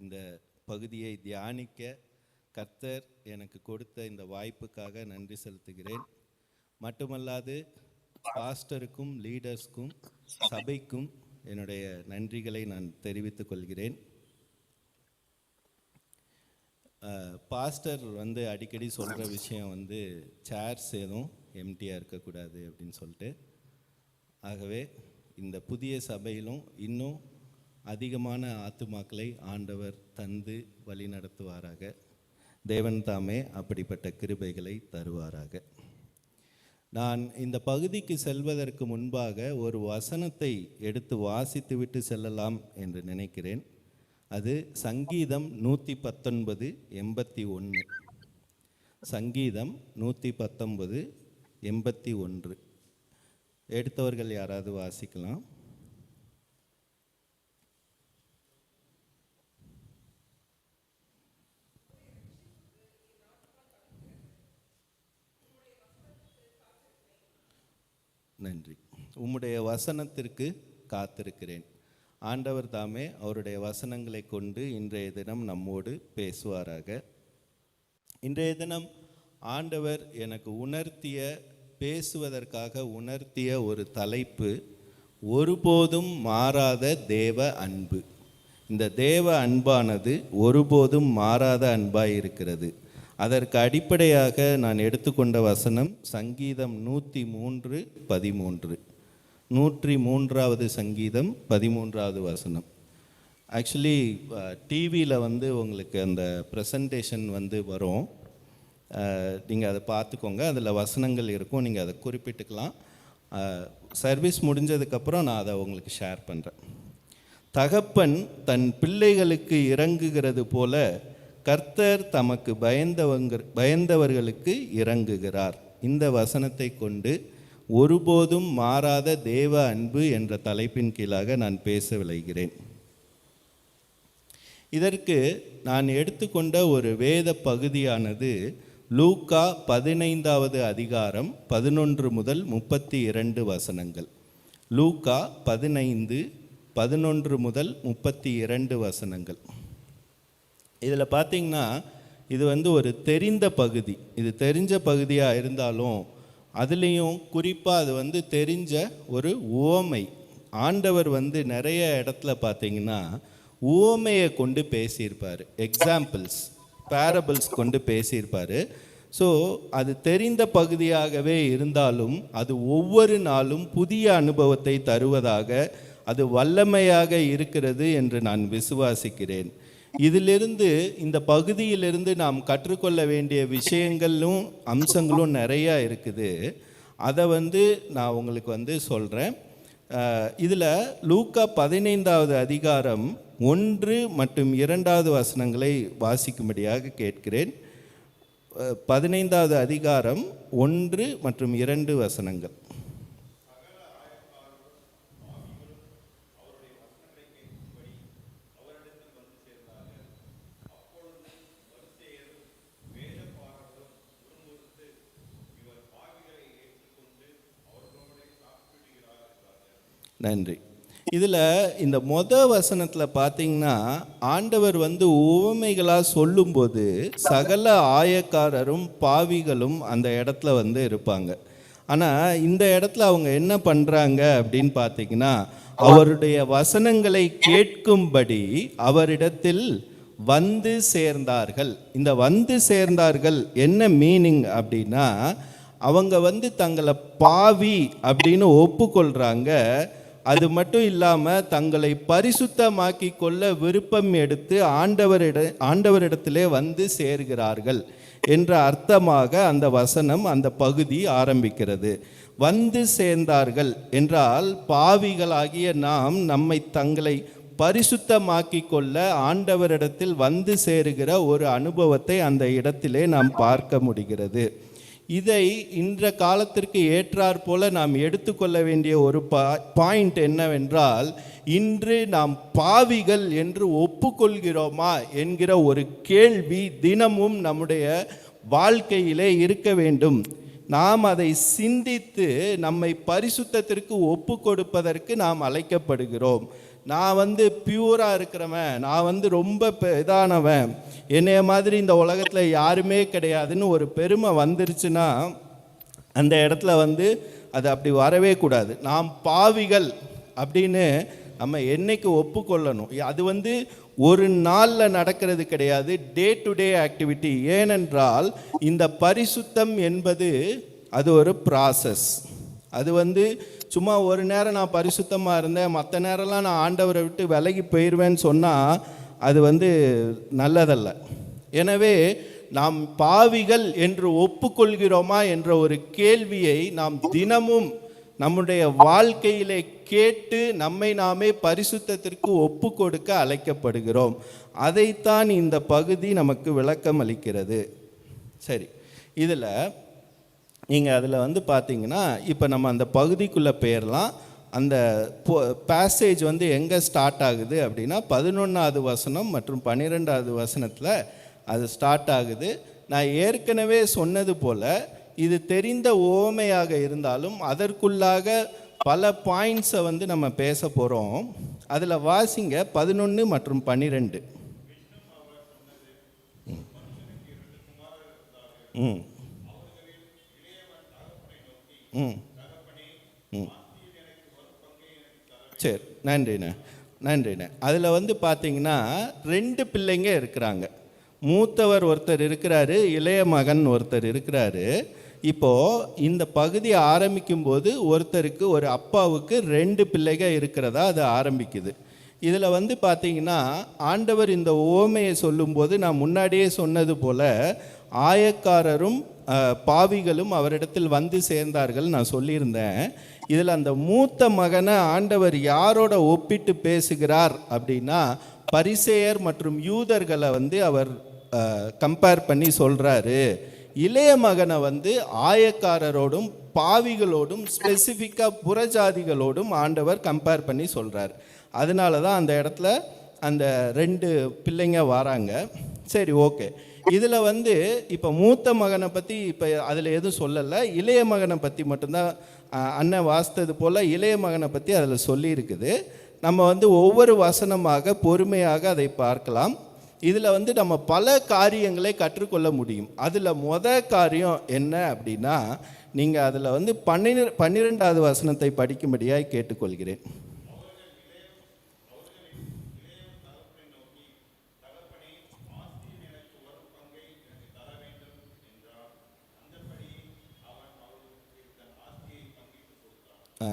இந்த பகுதியை தியானிக்க கர்த்தர் எனக்கு கொடுத்த இந்த வாய்ப்புக்காக நன்றி செலுத்துகிறேன். மட்டுமல்லாது பாஸ்டருக்கும் லீடர்ஸ்க்கும் சபைக்கும் என்னுடைய நன்றிகளை நான் தெரிவித்துக் கொள்கிறேன். பாஸ்டர் அடிக்கடி சொல்கிற விஷயம் சேர்ஸ் எதுவும் எம்டியாக இருக்கக்கூடாது அப்படின்னு சொல்லிட்டு, ஆகவே இந்த புதிய சபையிலும் இன்னும் அதிகமான ஆத்துமாக்களை ஆண்டவர் தந்து வழி நடத்துவாராக. தேவன் தாமே அப்படிப்பட்ட கிருபைகளை தருவாராக. நான் இந்த பகுதிக்கு செல்வதற்கு முன்பாக ஒரு வசனத்தை எடுத்து வாசித்து விட்டு செல்லலாம் என்று நினைக்கிறேன். அது சங்கீதம் 119:81. சங்கீதம் 119:81. எடுத்தவர்கள் யாராவது வாசிக்கலாம்? நன்றி. உம்முடைய வசனத்திற்கு காத்திருக்கிறேன். ஆண்டவர் தாமே அவருடைய வசனங்களை கொண்டு இன்றைய தினம் நம்மோடு பேசுவாராக. இன்றைய தினம் ஆண்டவர் எனக்கு பேசுவதற்காக உணர்த்திய ஒரு தலைப்பு, ஒருபோதும் மாறாத தேவ அன்பு. இந்த தேவ அன்பானது ஒருபோதும் மாறாத அன்பாய் இருக்கிறது. அதற்கு அடிப்படையாக நான் எடுத்துக்கொண்ட வசனம் சங்கீதம் 103:13. 103வது சங்கீதம் 13வது வசனம். ஆக்சுவலி டிவியில் உங்களுக்கு அந்த ப்ரெசன்டேஷன் வரும், நீங்கள் அதை பார்த்துக்கோங்க. அதில் வசனங்கள் இருக்கும், நீங்கள் அதை குறிப்பிட்டுக்கலாம். சர்வீஸ் முடிஞ்சதுக்கப்புறம் நான் அதை உங்களுக்கு ஷேர் பண்ணுறேன். தகப்பன் தன் பிள்ளைகளுக்கு இறங்குகிறது போல கர்த்தர் தமக்கு பயந்தவர்களுக்கு இறங்குகிறார். இந்த வசனத்தை கொண்டு ஒருபோதும் மாறாத தேவ அன்பு என்ற தலைப்பின் கீழாக நான் பேச விளைகிறேன். இதற்கு நான் எடுத்துக்கொண்ட ஒரு வேத பகுதியானது லூக்கா 15வது அதிகாரம் 11 முதல் 32 வசனங்கள். லூக்கா 15:11 முதல் 32 வசனங்கள். இதில் பார்த்திங்கன்னா இது ஒரு தெரிந்த பகுதி. இது தெரிஞ்ச பகுதியாக இருந்தாலும் அதுலேயும் குறிப்பாக அது தெரிஞ்ச ஒரு உவமை. ஆண்டவர் நிறைய இடத்துல பார்த்திங்கன்னா உவமையை கொண்டு பேசியிருப்பார், எக்ஸாம்பிள்ஸ், பேரபிள்ஸ் கொண்டு பேசியிருப்பார். ஸோ அது தெரிந்த பகுதியாகவே இருந்தாலும் அது ஒவ்வொரு நாளும் புதிய அனுபவத்தை தருவதாக அது வல்லமையாக இருக்கிறது என்று நான் விசுவாசிக்கிறேன். இதிலிருந்து, இந்த பகுதியிலிருந்து நாம் கற்றுக்கொள்ள வேண்டிய விஷயங்களும் அம்சங்களும் நிறையா இருக்குது. அதை நான் உங்களுக்கு சொல்கிறேன். இதில் லூக்கா 15வது அதிகாரம் 1 மற்றும் 2வது வசனங்களை வாசிக்கும்படியாக கேட்கிறேன். 15வது அதிகாரம் 1 மற்றும் 2 வசனங்கள். நன்றி. இதில் இந்த வசனத்தில் பார்த்தீங்கன்னா ஆண்டவர் உவமைகளாக சொல்லும்போது சகல ஆயக்காரரும் பாவிகளும் அந்த இடத்துல இருப்பாங்க. ஆனால் இந்த இடத்துல அவங்க என்ன பண்ணுறாங்க அப்படின்னு பார்த்தீங்கன்னா, அவருடைய வசனங்களை கேட்கும்படி அவரிடத்தில் சேர்ந்தார்கள். இந்த சேர்ந்தார்கள் என்ன மீனிங் அப்படின்னா, அவங்க தங்களை பாவி அப்படின்னு ஒப்புக்கொள்கிறாங்க. அது மட்டும் இல்லாமல் தங்களை பரிசுத்தமாக்கி கொள்ள விருப்பம் எடுத்து ஆண்டவரிடத்திலே சேர்கிறார்கள் என்ற அர்த்தமாக அந்த வசனம், அந்த பகுதி ஆரம்பிக்கிறது. சேர்ந்தார்கள் என்றால் பாவிகளாகிய நாம் தங்களை பரிசுத்தமாக்கி கொள்ள ஆண்டவரிடத்தில் சேருகிற ஒரு அனுபவத்தை அந்த இடத்திலே நாம் பார்க்க முடிகிறது. இதை இன்ற காலத்திற்கு ஏற்றாற் போல நாம் எடுத்துக்கொள்ள வேண்டிய ஒரு பாயிண்ட் என்னவென்றால், இன்று நாம் பாவிகள் என்று ஒப்புக்கொள்கிறோமா என்கிற ஒரு கேள்வி தினமும் நம்முடைய வாழ்க்கையிலே இருக்க வேண்டும். நாம் அதை சிந்தித்து நம்மை பரிசுத்தத்திற்கு ஒப்பு கொடுப்பதற்கு நாம் அழைக்கப்படுகிறோம். நான் வந்து பியூராக இருக்கிறவன், நான் வந்து ரொம்ப இதானவன், என்னைய மாதிரி இந்த உலகத்தில் யாருமே கிடையாதுன்னு ஒரு பெருமை வந்துருச்சுன்னா அந்த இடத்துல வந்து அது அப்படி வரவே கூடாது. நாம் பாவிகள் அப்படின்னு நம்ம என்னைக்கு ஒப்புக்கொள்ளணும். அது வந்து ஒரு நாளில் நடக்கிறது கிடையாது, டே டு டே ஆக்டிவிட்டி. ஏனென்றால் இந்த பரிசுத்தம் என்பது அது ஒரு ப்ராசஸ். அது வந்து சும்மா ஒரு நேரம் நான் பரிசுத்தமாக இருந்தேன், மற்ற நேரம்லாம் நான் ஆண்டவரை விட்டு விலகி போயிடுவேன்னு சொன்னால் அது வந்து நல்லதல்ல. எனவே நாம் பாவிகள் என்று ஒப்புக்கொள்கிறோமா என்ற ஒரு கேள்வியை நாம் தினமும் நம்முடைய வாழ்க்கையிலே கேட்டு நம்மை நாமே பரிசுத்தத்திற்கு ஒப்பு கொடுக்க அழைக்கப்படுகிறோம். அதைத்தான் இந்த பகுதி நமக்கு விளக்கம் அளிக்கிறது. சரி, இதில் நீங்கள் அதில் வந்து பார்த்தீங்கன்னா இப்போ நம்ம அந்த பகுதிக்குள்ளே போயிடலாம். அந்த பேசேஜ் வந்து எங்கே ஸ்டார்ட் ஆகுது அப்படின்னா 11வது வசனம் மற்றும் 12வது வசனத்தில் அது ஸ்டார்ட் ஆகுது. நான் ஏற்கனவே சொன்னது போல் இது தெரிந்த ஓமையாக இருந்தாலும் அதற்குள்ளாக பல பாயிண்ட்ஸை வந்து நம்ம பேச போகிறோம். அதில் வாசிங்க 11 மற்றும் 12. ம் ம் ம் சரி, நன்றிண்ணே. அதில் வந்து பார்த்தீங்கன்னா 2 பிள்ளைங்க இருக்கிறாங்க. மூத்தவர் ஒருத்தர் இருக்கிறாரு, இளைய மகன் ஒருத்தர் இருக்கிறாரு. இப்போது இந்த பகுதி ஆரம்பிக்கும்போது ஒருத்தருக்கு, ஒரு அப்பாவுக்கு 2 பிள்ளைகள் இருக்கிறதா அது ஆரம்பிக்குது. இதில் வந்து பார்த்தீங்கன்னா ஆண்டவர் இந்த ஓமையை சொல்லும்போது நான் முன்னாடியே சொன்னது போல் ஆயக்காரரும் பாவிகளும் அவரிடத்தில் வந்து சேர்ந்தார்கள் நான் சொல்லியிருந்தேன். இதில் அந்த மூத்த மகனை ஆண்டவர் யாரோட ஒப்பிட்டு பேசுகிறார் அப்படின்னா பரிசேயர் மற்றும் யூதர்களை வந்து அவர் கம்பேர் பண்ணி சொல்கிறாரு. இளைய மகனை வந்து ஆயக்காரரோடும் பாவிகளோடும் ஸ்பெசிஃபிக்காக புறஜாதிகளோடும் ஆண்டவர் கம்பேர் பண்ணி சொல்கிறார். அதனால தான் அந்த இடத்துல அந்த 2 பிள்ளைங்க வராங்க. சரி, ஓகே. இதில் வந்து இப்போ மூத்த மகனை பற்றி இப்போ அதில் எதுவும் சொல்லலை, இளைய மகனை பற்றி மட்டும்தான் அண்ணன் வாசித்தது போல் இளைய மகனை பற்றி அதில் சொல்லியிருக்குது. நம்ம வந்து ஒவ்வொரு வசனமாக பொறுமையாக அதை பார்க்கலாம். இதில் வந்து நம்ம பல காரியங்களை கற்றுக்கொள்ள முடியும். அதில் காரியம் என்ன அப்படின்னா, நீங்கள் அதில் வந்து 12வது வசனத்தை படிக்கும்படியாக கேட்டுக்கொள்கிறேன்.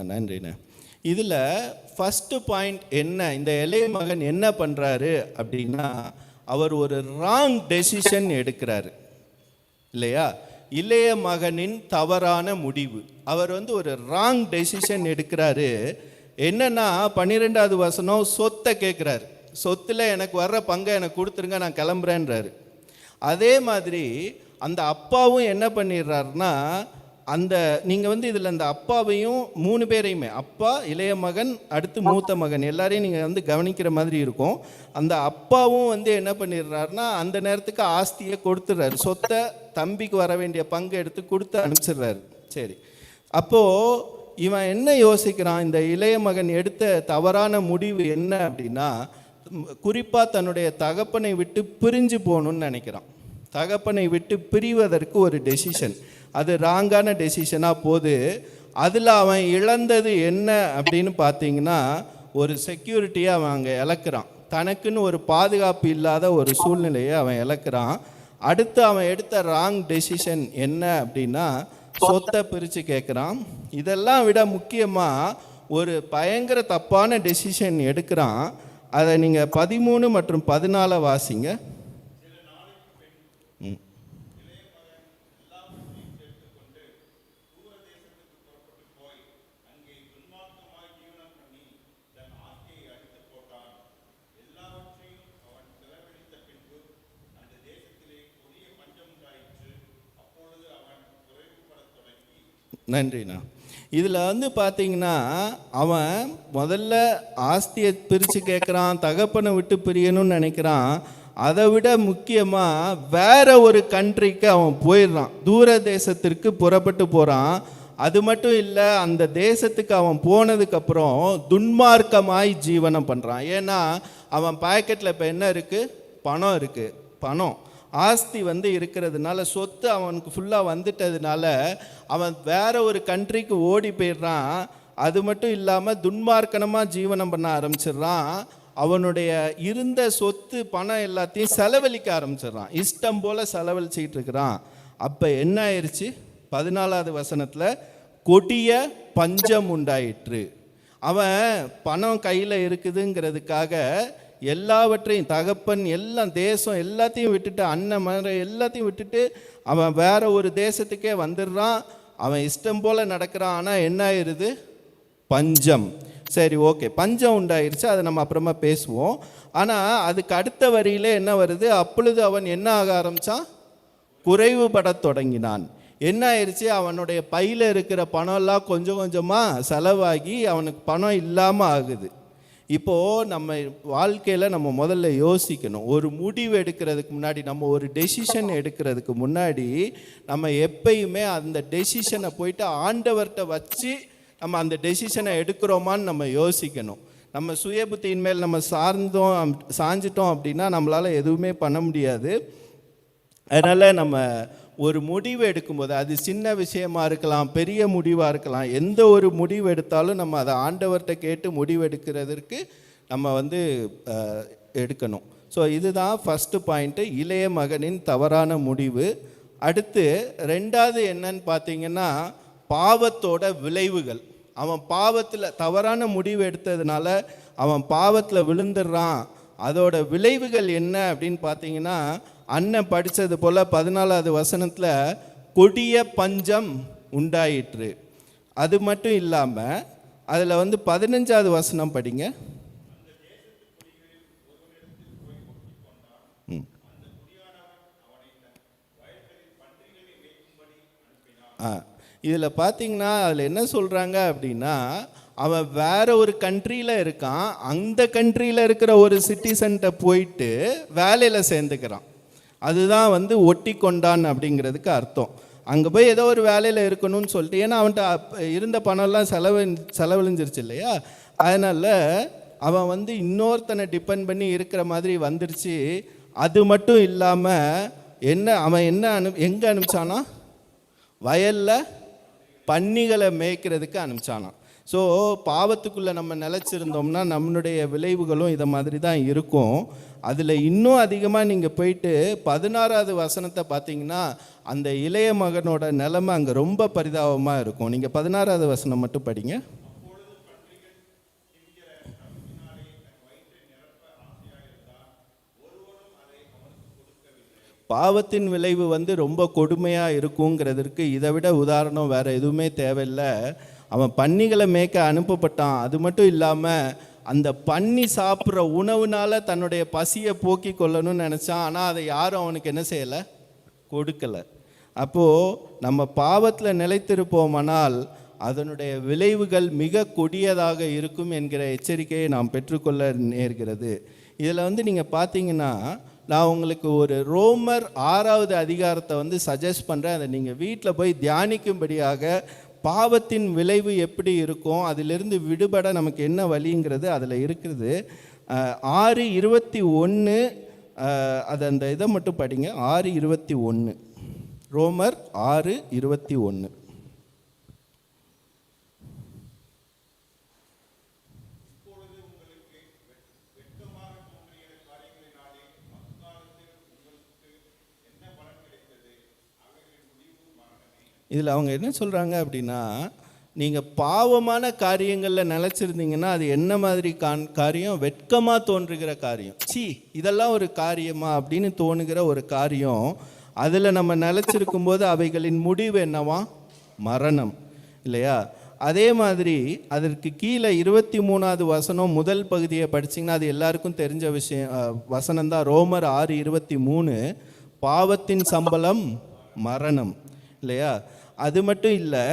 நன்றிண்ணே. இதில் ஃபஸ்ட்டு பாயிண்ட் என்ன, இந்த இளைய மகன் என்ன பண்ணுறாரு அப்படின்னா, அவர் ஒரு ராங் டெசிஷன் எடுக்கிறாரு இல்லையா? இளைய மகனின் தவறான முடிவு. அவர் வந்து ஒரு ராங் டெசிஷன் எடுக்கிறாரு. என்னன்னா 12வது வசனம் சொத்தை கேட்குறாரு. சொத்தில் எனக்கு வர்ற பங்கை எனக்கு கொடுத்துருங்க, நான் கிளம்புறேன்றாரு. அதே மாதிரி அந்த அப்பாவும் என்ன பண்ணிடுறாருன்னா, அந்த நீங்கள் வந்து இதில் அந்த அப்பாவையும் 3 பேரையுமே, அப்பா, இளைய மகன், அடுத்து மூத்த மகன், எல்லாரையும் நீங்கள் வந்து கவனிக்கிற மாதிரி இருக்கும். அந்த அப்பாவும் வந்து என்ன பண்ணிடுறாருன்னா அந்த நேரத்துக்கு ஆஸ்தியை கொடுத்துட்றாரு. சொத்தை தம்பிக்கு வர வேண்டிய பங்கு எடுத்து கொடுத்து அனுப்பிச்சிடுறாரு. சரி, அப்போது இவன் என்ன யோசிக்கிறான், இந்த இளைய மகன் எடுத்த தவறான முடிவு என்ன அப்படின்னா, குறிப்பாக தன்னுடைய தகப்பனை விட்டு பிரிஞ்சு போகணுன்னு நினைக்கிறான். தகப்பனை விட்டு பிரிவதற்கு ஒரு டெசிஷன், அது ராங்கான டெசிஷனாக போகுது. அதில் அவன் இழந்தது என்ன அப்படின்னு பார்த்தீங்கன்னா, ஒரு செக்யூரிட்டியை அவன் அங்கே இழக்கிறான். தனக்குன்னு ஒரு பாதுகாப்பு இல்லாத ஒரு சூழ்நிலையை அவன் இழக்கிறான். அடுத்து அவன் எடுத்த ராங் டெசிஷன் என்ன அப்படின்னா, சொத்தை பிரித்து கேட்குறான். இதெல்லாம் விட முக்கியமாக ஒரு பயங்கர தப்பான டெசிஷன் எடுக்கிறான். அதை நீங்கள் 13 மற்றும் 14 வாசிங்க. நன்றிண்ணா. இதில் வந்து பார்த்தீங்கன்னா அவன் முதல்ல ஆஸ்தியை பிரித்து கேட்குறான், தகப்பனை விட்டு பிரியணும்னு நினைக்கிறான். அதை விட முக்கியமாக வேற ஒரு கண்ட்ரிக்கு அவன் போயிடுறான், தூர தேசத்திற்கு புறப்பட்டு போகிறான். அது மட்டும் இல்லை, அந்த தேசத்துக்கு அவன் போனதுக்கப்புறம் துன்மார்க்கமாய் ஜீவனம் பண்ணுறான். ஏன்னா அவன் பாக்கெட்டில் இப்போ என்ன இருக்குது? பணம் இருக்குது. பணம் ஆஸ்தி இருக்கிறதுனால, சொத்து அவனுக்கு ஃபுல்லாக வந்துட்டதுனால அவன் வேற ஒரு கண்ட்ரிக்கு ஓடி போயிடுறான். அது மட்டும் இல்லாமல் துன்மார்க்கனமாக ஜீவனம் பண்ண ஆரம்பிச்சிடுறான். அவனுடைய இருந்த சொத்து பணம் எல்லாத்தையும் செலவழிக்க ஆரம்பிச்சிடுறான். இஷ்டம் போல் செலவழிச்சிக்கிட்டு இருக்கிறான். அப்போ என்ன ஆயிடுச்சு? 14வது வசனத்தில் கொடிய பஞ்சம் உண்டாயிற்று. அவன் பணம் கையில் இருக்குதுங்கிறதுக்காக எல்லாவற்றையும், தகப்பன் எல்லாம், தேசம் எல்லாத்தையும் விட்டுட்டு, அண்ணன் மர எல்லாத்தையும் விட்டுட்டு அவன் வேற ஒரு தேசத்துக்கே வந்துடுறான். அவன் இஷ்டம் போல் நடக்கிறான். ஆனால் என்ன ஆயிடுது? பஞ்சம். சரி, ஓகே, பஞ்சம் உண்டாயிருச்சு, அதை நம்ம அப்புறமா பேசுவோம். ஆனால் அதுக்கு அடுத்த வரியிலே என்ன வருது? அப்பொழுது அவன் என்ன ஆக ஆரம்பித்தான்? குறைவுபட தொடங்கினான். என்ன ஆயிடுச்சு? அவனுடைய பையில் இருக்கிற பணம்லாம் கொஞ்சம் கொஞ்சமாக செலவாகி அவனுக்கு பணம் இல்லாமல் ஆகுது. இப்போது நம்ம வாழ்க்கையில் நம்ம முதல்ல யோசிக்கணும். ஒரு முடிவு எடுக்கிறதுக்கு முன்னாடி, நம்ம ஒரு டெசிஷன் எடுக்கிறதுக்கு முன்னாடி நம்ம எப்பயுமே அந்த டெசிஷனை போயிட்டு ஆண்டவர்கிட்ட வச்சு நம்ம அந்த டெசிஷனை எடுக்கிறோமான்னு நம்ம யோசிக்கணும். நம்ம சுய புத்தியின் மேல் நம்ம சாஞ்சிட்டோம் அப்படின்னா நம்மளால் எதுவுமே பண்ண முடியாது. அதனால் நம்ம ஒரு முடிவு எடுக்கும்போது, அது சின்ன விஷயமா இருக்கலாம், பெரிய முடிவாக இருக்கலாம், எந்த ஒரு முடிவு எடுத்தாலும் நம்ம அதை ஆண்டவர்கிட்ட கேட்டு முடிவு எடுக்கிறதுக்கு நம்ம எடுக்கணும். ஸோ இதுதான் ஃபஸ்ட்டு பாயிண்ட்டு, இளைய மகனின் தவறான முடிவு. அடுத்து ரெண்டாவது என்னன்னு பார்த்தீங்கன்னா, பாவத்தோட விளைவுகள். அவன் பாவத்தில் தவறான முடிவு எடுத்ததுனால அவன் பாவத்தில் விழுந்துடுறான். அதோட விளைவுகள் என்ன அப்படின்னு பார்த்தீங்கன்னா, அண்ணன் படித்தது போல் 14வது வசனத்தில் கொடிய பஞ்சம் உண்டாயிற்று. அது மட்டும் இல்லாமல் அதில் 15வது வசனம் படிங்க. இதில் பார்த்தீங்கன்னா அதில் என்ன சொல்கிறாங்க அப்படின்னா, அவன் வேற ஒரு கண்ட்ரியில் இருக்கான். அந்த கண்ட்ரியில் இருக்கிற ஒரு சிட்டிசன்கிட்ட போயிட்டு வேலையில் சேர்ந்துக்கிறான். அதுதான் ஒட்டி கொண்டான் அப்படிங்கிறதுக்கு அர்த்தம். அங்கே போய் ஏதோ ஒரு வேலையில் இருக்கணும்னு சொல்லிட்டு, ஏன்னா அவன்கிட்ட இருந்த பணம்லாம் செலவழிஞ்சிருச்சு இல்லையா? அதனால் அவன் இன்னொருத்தனை டிபெண்ட் பண்ணி இருக்கிற மாதிரி வந்துருச்சு. அது மட்டும் இல்லாமல் அவன் எங்கே அனுப்பிச்சானா? வயலில் பன்னிகளை மேய்க்கிறதுக்கு அனுப்பிச்சானான். ஸோ பாவத்துக்குள்ளே நம்ம நிலச்சிருந்தோம்னா நம்மளுடைய விளைவுகளும் இதை மாதிரி தான் இருக்கும். அதில் இன்னும் அதிகமாக நீங்கள் போயிட்டு 16வது வசனத்தை பார்த்தீங்கன்னா, அந்த இளைய மகனோட நிலைமை அங்கே ரொம்ப பரிதாபமாக இருக்கும். நீங்கள் 16வது வசனம் மட்டும் படிங்க. பாவத்தின் விளைவு ரொம்ப கொடுமையாக இருக்குங்கிறதுக்கு இதை விட உதாரணம் வேறு எதுவுமே தேவையில்லை. அவன் பன்னிகளை மேய்க்க அனுப்பப்பட்டான். அது மட்டும் இல்லாமல் அந்த பன்னி சாப்பிட்ற உணவுனால் தன்னுடைய பசியை போக்கி கொள்ளணும்னு நினச்சான். ஆனால் அதை யாரும் அவனுக்கு என்ன செய்யலை? கொடுக்கலை. அப்போது நம்ம பாவத்தில் நிலைத்திருப்போமானால் அதனுடைய விளைவுகள் மிக கொடியதாக இருக்கும் என்கிற எச்சரிக்கையை நாம் பெற்றுக்கொள்ள நேர்கிறது. இதில் நீங்கள் பார்த்தீங்கன்னா, நான் உங்களுக்கு ஒரு ரோமர் 6வது அதிகாரத்தை சஜஸ்ட் பண்ணுறேன். அதை நீங்கள் வீட்டில் போய் தியானிக்கும்படியாக, பாவத்தின் விளைவு எப்படி இருக்கும், அதிலிருந்து விடுபட நமக்கு என்ன வழிங்கிறது அதில் இருக்குது. 6:21 அது அந்த இதை மட்டும் படிங்க. 6:21 ரோமர் 6:21. இதில் அவங்க என்ன சொல்கிறாங்க அப்படின்னா, நீங்கள் பாவமான காரியங்களில் நிலச்சிருந்தீங்கன்னா அது என்ன மாதிரி காரியம்? வெட்கமாக தோன்றுகிற காரியம். இதெல்லாம் ஒரு காரியமா அப்படின்னு தோணுகிற ஒரு காரியம். அதில் நம்ம நிலச்சிருக்கும்போது அவைகளின் முடிவு என்னவா? மரணம் இல்லையா? அதே மாதிரி அதற்கு கீழே 23வது வசனம் முதல் பகுதியை படிச்சிங்கன்னா அது எல்லாருக்கும் தெரிஞ்ச வசனம் தான். ரோமர் 6:23 பாவத்தின் சம்பளம் மரணம் இல்லையா? அது மட்டும் இல்லை,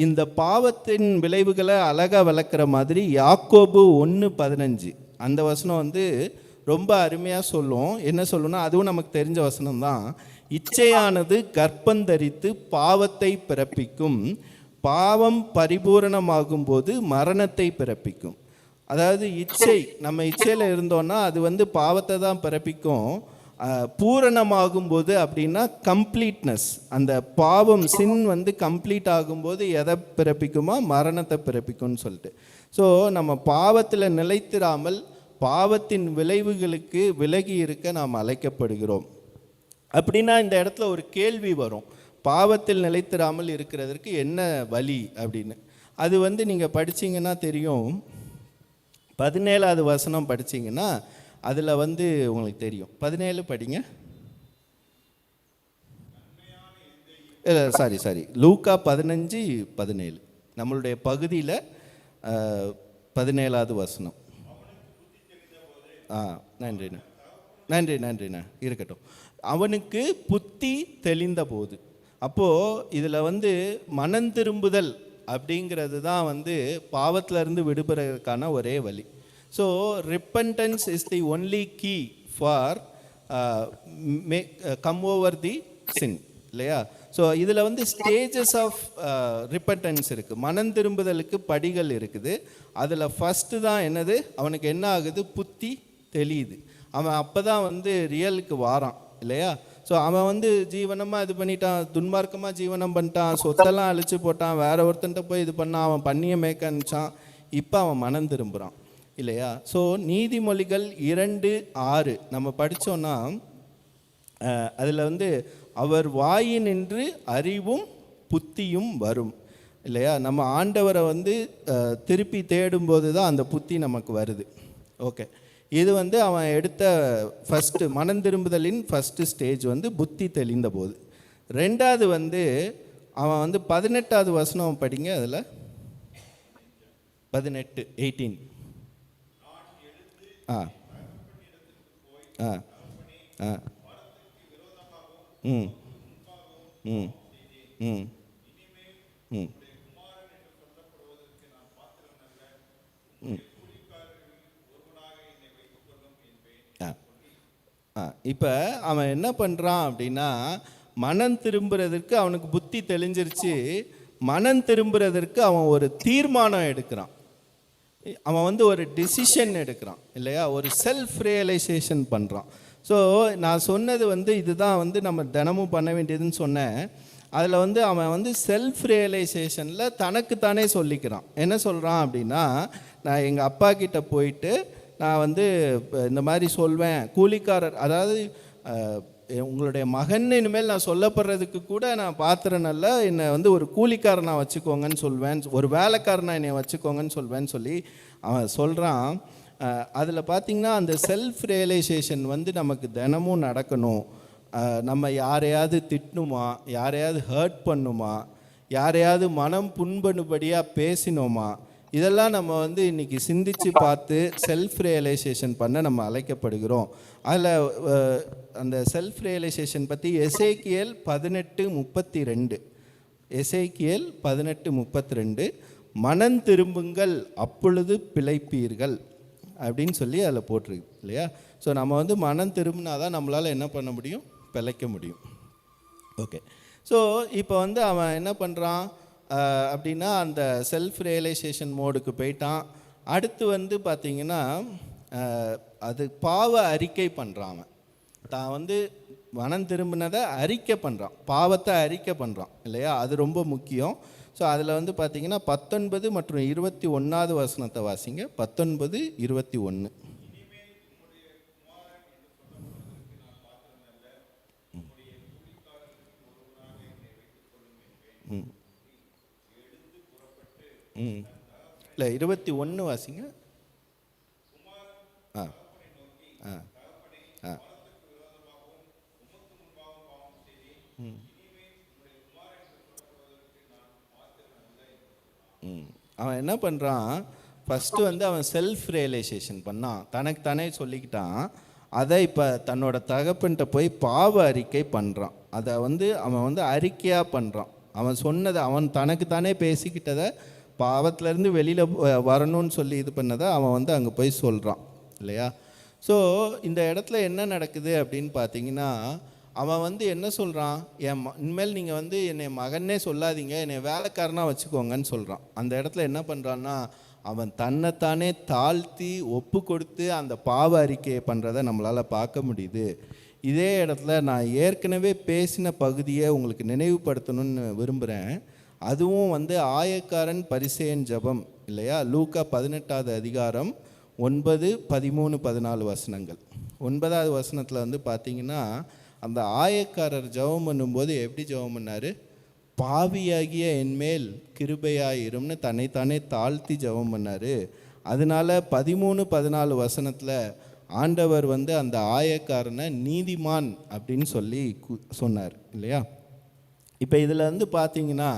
இந்த பாவத்தின் விளைவுகளை அழகாக விளக்குற மாதிரி யாக்கோபு 1:15 அந்த வசனம் ரொம்ப அருமையாக சொல்லும். என்ன சொல்லணும்னா, அதுவும் நமக்கு தெரிஞ்ச வசனம் தான். இச்சையானது கர்ப்பந்தரித்து பாவத்தை பிறப்பிக்கும், பாவம் பரிபூரணமாகும் போது மரணத்தை பிறப்பிக்கும். அதாவது இச்சை, நம்ம இச்சையில் இருந்தோன்னா அது வந்து பாவத்தை தான் பிறப்பிக்கும். பூரணமாகும் போது அப்படின்னா கம்ப்ளீட்னஸ், அந்த பாவம் சின் வந்து கம்ப்ளீட் ஆகும்போது எதை பிறப்பிக்குமா? மரணத்தை பிறப்பிக்கும்னு சொல்லிட்டு. ஸோ நம்ம பாவத்தில் நிலைத்திராமல் பாவத்தின் விளைவுகளுக்கு விலகி இருக்க நாம் அழைக்கப்படுகிறோம். அப்படின்னா இந்த இடத்துல ஒரு கேள்வி வரும், பாவத்தில் நிலைத்திராமல் இருக்கிறதற்கு என்ன வழி அப்படின்னு. அது வந்து நீங்கள் படிச்சிங்கன்னா தெரியும். 17வது வசனம் படிச்சிங்கன்னா அதில் வந்து உங்களுக்கு தெரியும். 17 படிங்க. இல்லை சாரி லூக்கா 15:17 நம்மளுடைய பகுதியில் 17வது வசனம். நன்றிண்ணா இருக்கட்டும். அவனுக்கு புத்தி தெளிந்த போது. அப்போது இதில் வந்து மனம் திரும்புதல் அப்படிங்கிறது தான் வந்து பாவத்திலிருந்து விடுபடுறதுக்கான ஒரே வழி. So repentance is the only key for come over the sin, இல்லையா? ஸோ இதில் வந்து ஸ்டேஜஸ் ஆஃப் ரிப்பன்டன்ஸ் இருக்குது, மனம் திரும்புதலுக்கு படிகள் இருக்குது. அதில் ஃபஸ்ட்டு தான் என்னது, அவனுக்கு என்ன ஆகுது? புத்தி தெளியுது. அவன் அப்போ தான் வந்து ரியலுக்கு வாரான், இல்லையா? ஸோ அவன் வந்து ஜீவனமாக இது பண்ணிட்டான், துன்மார்க்கமாக ஜீவனம் பண்ணிட்டான், சொத்தெல்லாம் அழிச்சு போட்டான், வேற ஒருத்தன்ட்ட போய் இது பண்ணான், அவன் பண்ணிய மேய்க்க அனுப்பிச்சான். இப்போ அவன் மனம் திரும்புகிறான், இல்லையா? ஸோ நீதிமொழிகள் 2:6 நம்ம படித்தோன்னா அதில் வந்து அவர் வாயினின்று அறிவும் புத்தியும் வரும், இல்லையா? நம்ம ஆண்டவரை வந்து திருப்பி தேடும்போது தான் அந்த புத்தி நமக்கு வருது. ஓகே, இது வந்து அவன் எடுத்த ஃபஸ்ட்டு மனம் திரும்புதலின் ஃபஸ்ட்டு ஸ்டேஜ் வந்து புத்தி தெளிந்த போது. ரெண்டாவது வந்து அவன் வந்து 18வது வசனம் படிங்க. அதில் 18 ஆ ஆ ஆ ம் ம் ம் ம் இப்போ அவன் என்ன பண்ணுறான் அப்படின்னா, மனம் திரும்புறதற்கு அவனுக்கு புத்தி தெளிஞ்சிருச்சு. மனம் திரும்புறதற்கு அவன் ஒரு தீர்மானம் எடுக்கிறான், அவன் வந்து ஒரு டிசிஷன் எடுக்கிறான், இல்லையா? ஒரு செல்ஃப் ரியலைசேஷன் பண்ணுறான். ஸோ நான் சொன்னது வந்து இதுதான் வந்து நம்ம தினமும் பண்ண வேண்டியதுன்னு சொன்னேன். அதில் வந்து அவன் வந்து செல்ஃப் ரியலைசேஷனில் தனக்குத்தானே சொல்லிக்கிறான். என்ன சொல்கிறான் அப்படின்னா, நான் எங்கள் அப்பா கிட்ட போயிட்டு நான் வந்து இந்த மாதிரி சொல்வேன், கூலிக்காரர், அதாவது உங்களுடைய மகன் இனிமேல் நான் சொல்லப்படுறதுக்கு கூட நான் பாத்திரனல்ல, என்னை வந்து ஒரு கூலிக்காரனை வச்சுக்கோங்கன்னு சொல்வேன், ஒரு வேலைக்காரனை என்னை வச்சுக்கோங்கன்னு சொல்வேன்னு சொல்லி அவன் சொல்கிறான். அதில் பார்த்திங்கன்னா அந்த செல்ஃப் ரியலைசேஷன் வந்து நமக்கு தினமும் நடக்கணும். நம்ம யாரையாவது திட்டணுமா, யாரையாவது ஹர்ட் பண்ணுமா, யாரையாவது மனம் புண்படுபடியாக பேசினோமா, இதெல்லாம் நம்ம வந்து இன்றைக்கி சிந்தித்து பார்த்து செல்ஃப் ரியலைசேஷன் பண்ண நம்ம அழைக்கப்படுகிறோம். அதில் அந்த செல்ஃப் ரியலைசேஷன் பற்றி எசேக்கியேல் 18:32 எசேக்கியேல் 18:32 மனம் திரும்புங்கள் அப்பொழுது பிழைப்பீர்கள் அப்படின்னு சொல்லி அதில் போட்டிருக்கு, இல்லையா? ஸோ நம்ம வந்து மனம் திரும்பினா தான் நம்மளால் என்ன பண்ண முடியும்? பிழைக்க முடியும். ஓகே, ஸோ இப்போ வந்து அவன் என்ன பண்ணுறான் அப்படின்னா, அந்த செல்ஃப் ரியலைசேஷன் மோடுக்கு போயிட்டான். அடுத்து வந்து பார்த்திங்கன்னா அது பாவ அறிக்கை பண்ணுறான். அவன் தான் வந்து மனம் திரும்பினதை அறிக்கை பண்ணுறான், பாவத்தை அறிக்கை பண்ணுறான், இல்லையா? அது ரொம்ப முக்கியம். ஸோ அதில் வந்து பார்த்திங்கன்னா 19 மற்றும் 21வது வசனத்தை வாசிங்க. 19:21 இல்லை 21 வாசிங்க. ஆ ஆ ஆ அவன் என்ன பண்ணுறான், ஃபஸ்ட்டு வந்து அவன் செல்ஃப் ரியலைசேஷன் பண்ணான், தனக்கு தானே சொல்லிக்கிட்டான். அதை இப்போ தன்னோட தகப்பன்கிட்ட போய் பாவ அறிக்கை பண்ணுறான். அதை வந்து அவன் வந்து அறிக்கையாக பண்ணுறான். அவன் சொன்னதை, அவன் தனக்கு தானே பேசிக்கிட்டதை, பாவத்திலேருந்து வெளியில் வரணும்னு சொல்லி இது பண்ணதை அவன் வந்து அங்கே போய் சொல்கிறான், இல்லையா? ஸோ இந்த இடத்துல என்ன நடக்குது அப்படின்னு பார்த்தீங்கன்னா, அவன் வந்து என்ன சொல்கிறான், இனிமேல் நீங்கள் வந்து என்னை மகனே சொல்லாதீங்க, என்னை வேலைக்காரனாக வச்சுக்கோங்கன்னு சொல்கிறான். அந்த இடத்துல என்ன பண்ணுறான்னா, அவன் தன்னைத்தானே தாழ்த்தி ஒப்பு கொடுத்து அந்த பாவ அறிக்கையை பண்ணுறதை நம்மளால் பார்க்க முடியுது. இதே இடத்துல நான் ஏற்கனவே பேசின பகுதியை உங்களுக்கு நினைவுபடுத்தணும்னு விரும்புகிறேன். அதுவும் வந்து ஆயக்காரன் பரிசேயன் ஜெபம் இல்லையா? லூக்கா 18வது அதிகாரம் 9, 13, 14 வசனங்கள். 9வது வசனத்தில் வந்து பார்த்தீங்கன்னா, அந்த ஆயக்காரர் ஜெபம் பண்ணும்போது எப்படி ஜெபம் பண்ணார்? பாவியாகிய என்மேல் கிருபையாயிரும்னு தன்னைத்தானே தாழ்த்தி ஜெபம் பண்ணார். அதனால 13, 14 வசனத்தில் ஆண்டவர் வந்து அந்த ஆயக்காரனை நீதிமான் அப்படின்னு சொல்லி சொன்னார் இல்லையா? இப்போ இதில் வந்து பார்த்தீங்கன்னா,